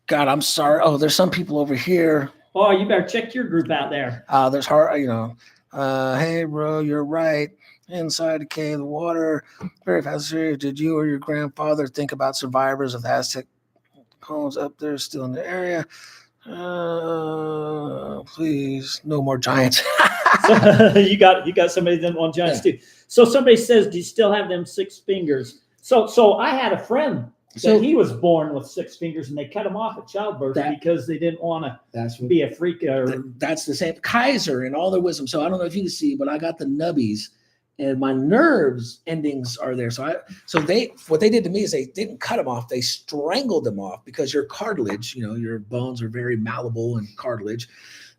God, I'm sorry. Oh, there's some people over here. Oh, you better check your group out there. There's hey, bro, you're right. Inside the cave, the water, very fast. Did you or your grandfather think about survivors of the Aztec homes up there still in the area? Please, no more giants. So, you got somebody that want giants too. So somebody says, do you still have them 6 fingers? So I had a friend that he was born with 6 fingers, and they cut him off at childbirth because they didn't want to be a freak. That's the same. Kaiser and all their wisdom. So I don't know if you can see, but I got the nubbies, and my nerves endings are there. What they did to me is they didn't cut them off. They strangled them off, because your cartilage, your bones are very malleable and cartilage,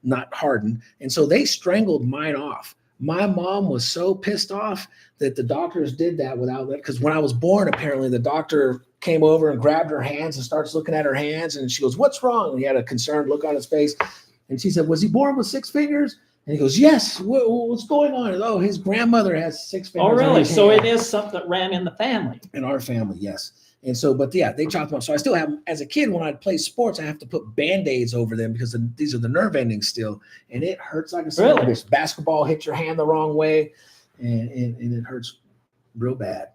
not hardened. And so they strangled mine off. My mom was so pissed off that the doctors did that without that. Because when I was born, apparently the doctor came over and grabbed her hands and starts looking at her hands. And she goes, "What's wrong?" And he had a concerned look on his face. And she said, "Was he born with 6 fingers?" And he goes, "Yes." What's going on? Oh, his grandmother has 6 fingers. Oh, really? So it is something that ran in the family. In our family, yes. And so, but yeah, they chopped them up. So I still have them. As a kid, when I play sports, I have to put Band-Aids over them because these are the nerve endings still. And it hurts like a son of a bitch. Basketball hits your hand the wrong way, and it hurts real bad.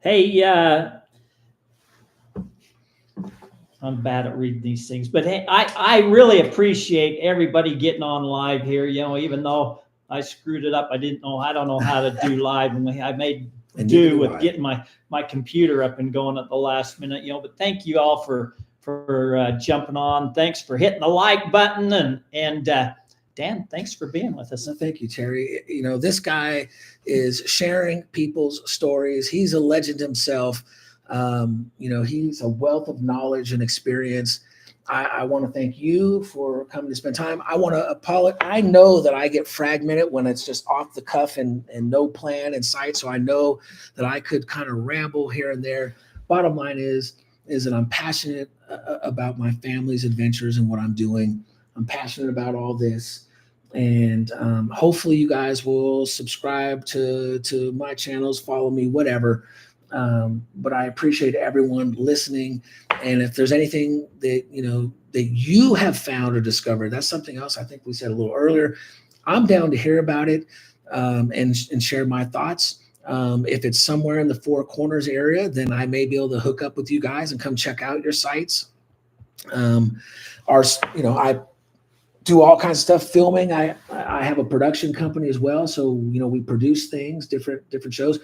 Hey, I'm bad at reading these things, but hey, I really appreciate everybody getting on live here. Even though I screwed it up, I don't know how to do live, and I made do with getting my computer up and going at the last minute. But thank you all for jumping on. Thanks for hitting the like button, and Dan, thanks for being with us. Thank you, Terry. This guy is sharing people's stories. He's a legend himself. He's a wealth of knowledge and experience. I want to thank you for coming to spend time. I want to apologize. I know that I get fragmented when it's just off the cuff and no plan in sight. So I know that I could kind of ramble here and there. Bottom line is that I'm passionate about my family's adventures and what I'm doing. I'm passionate about all this. And hopefully you guys will subscribe to my channels, follow me, whatever. But I appreciate everyone listening. And if there's anything that, that you have found or discovered, that's something else I think we said a little earlier. I'm down to hear about it and share my thoughts. If it's somewhere in the Four Corners area, then I may be able to hook up with you guys and come check out your sites. I do all kinds of stuff, filming. I have a production company as well. So, we produce things, different shows.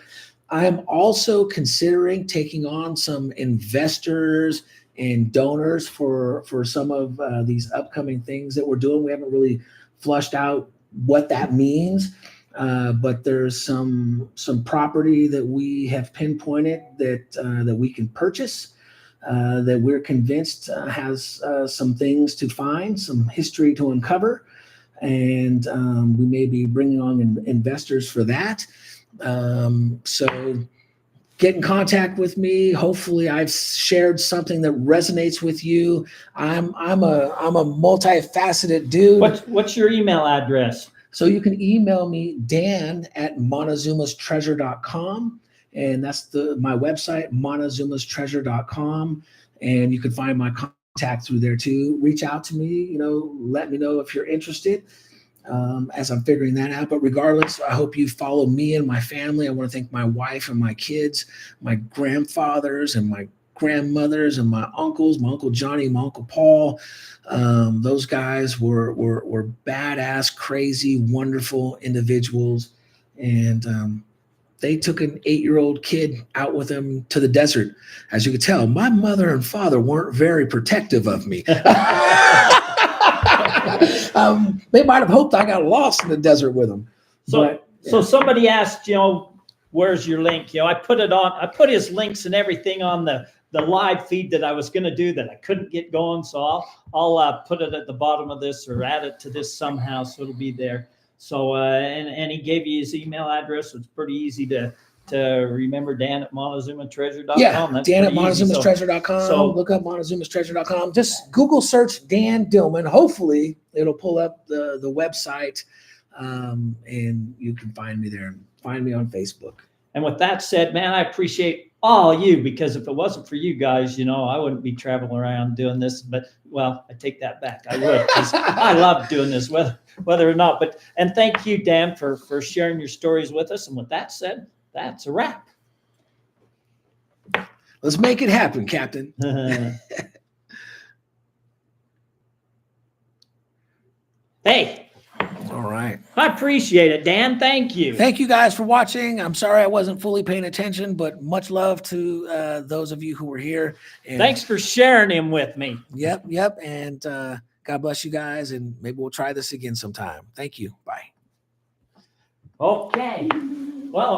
I'm also considering taking on some investors and donors for some of these upcoming things that we're doing. We haven't really flushed out what that means, but there's some property that we have pinpointed that we can purchase, that we're convinced has some things to find, some history to uncover, and we may be bringing on investors for that. So get in contact with me. Hopefully I've shared something that resonates with you. I'm a multifaceted dude. What's your email address? So you can email me, dan@montezumastreasure.com. And that's my website, montezumastreasure.com. And you can find my contact through there too. Reach out to me, let me know if you're interested. As I'm figuring that out. But regardless, I hope you follow me and my family. I want to thank my wife and my kids, my grandfathers and my grandmothers and my uncles, my Uncle Johnny, my Uncle Paul. Those guys were badass, crazy, wonderful individuals. And they took an 8-year-old kid out with them to the desert. As you could tell, my mother and father weren't very protective of me. They might have hoped I got lost in the desert with them. So somebody asked, where's your link? I put his links and everything on the live feed that I was going to do that I couldn't get going. So I'll put it at the bottom of this or add it to this somehow. So it'll be there. So, and he gave you his email address. So it's pretty easy to remember, Dan@MontezumaTreasure.com. Yeah, Dan@MontezumaTreasure.com. So look up MontezumaTreasure.com. Just Google search Dan Dilman. Hopefully it'll pull up the website, and you can find me there. Find me on Facebook. And with that said, man, I appreciate all you, because if it wasn't for you guys, I wouldn't be traveling around doing this. But, well, I take that back. I would, because I love doing this, whether or not. And thank you, Dan, for sharing your stories with us. And with that said, that's a wrap. Let's make it happen, Captain. Hey. All right. I appreciate it, Dan. Thank you. Thank you guys for watching. I'm sorry I wasn't fully paying attention, but much love to those of you who were here. And thanks for sharing him with me. Yep. And God bless you guys, and maybe we'll try this again sometime. Thank you. Bye. Okay. Well,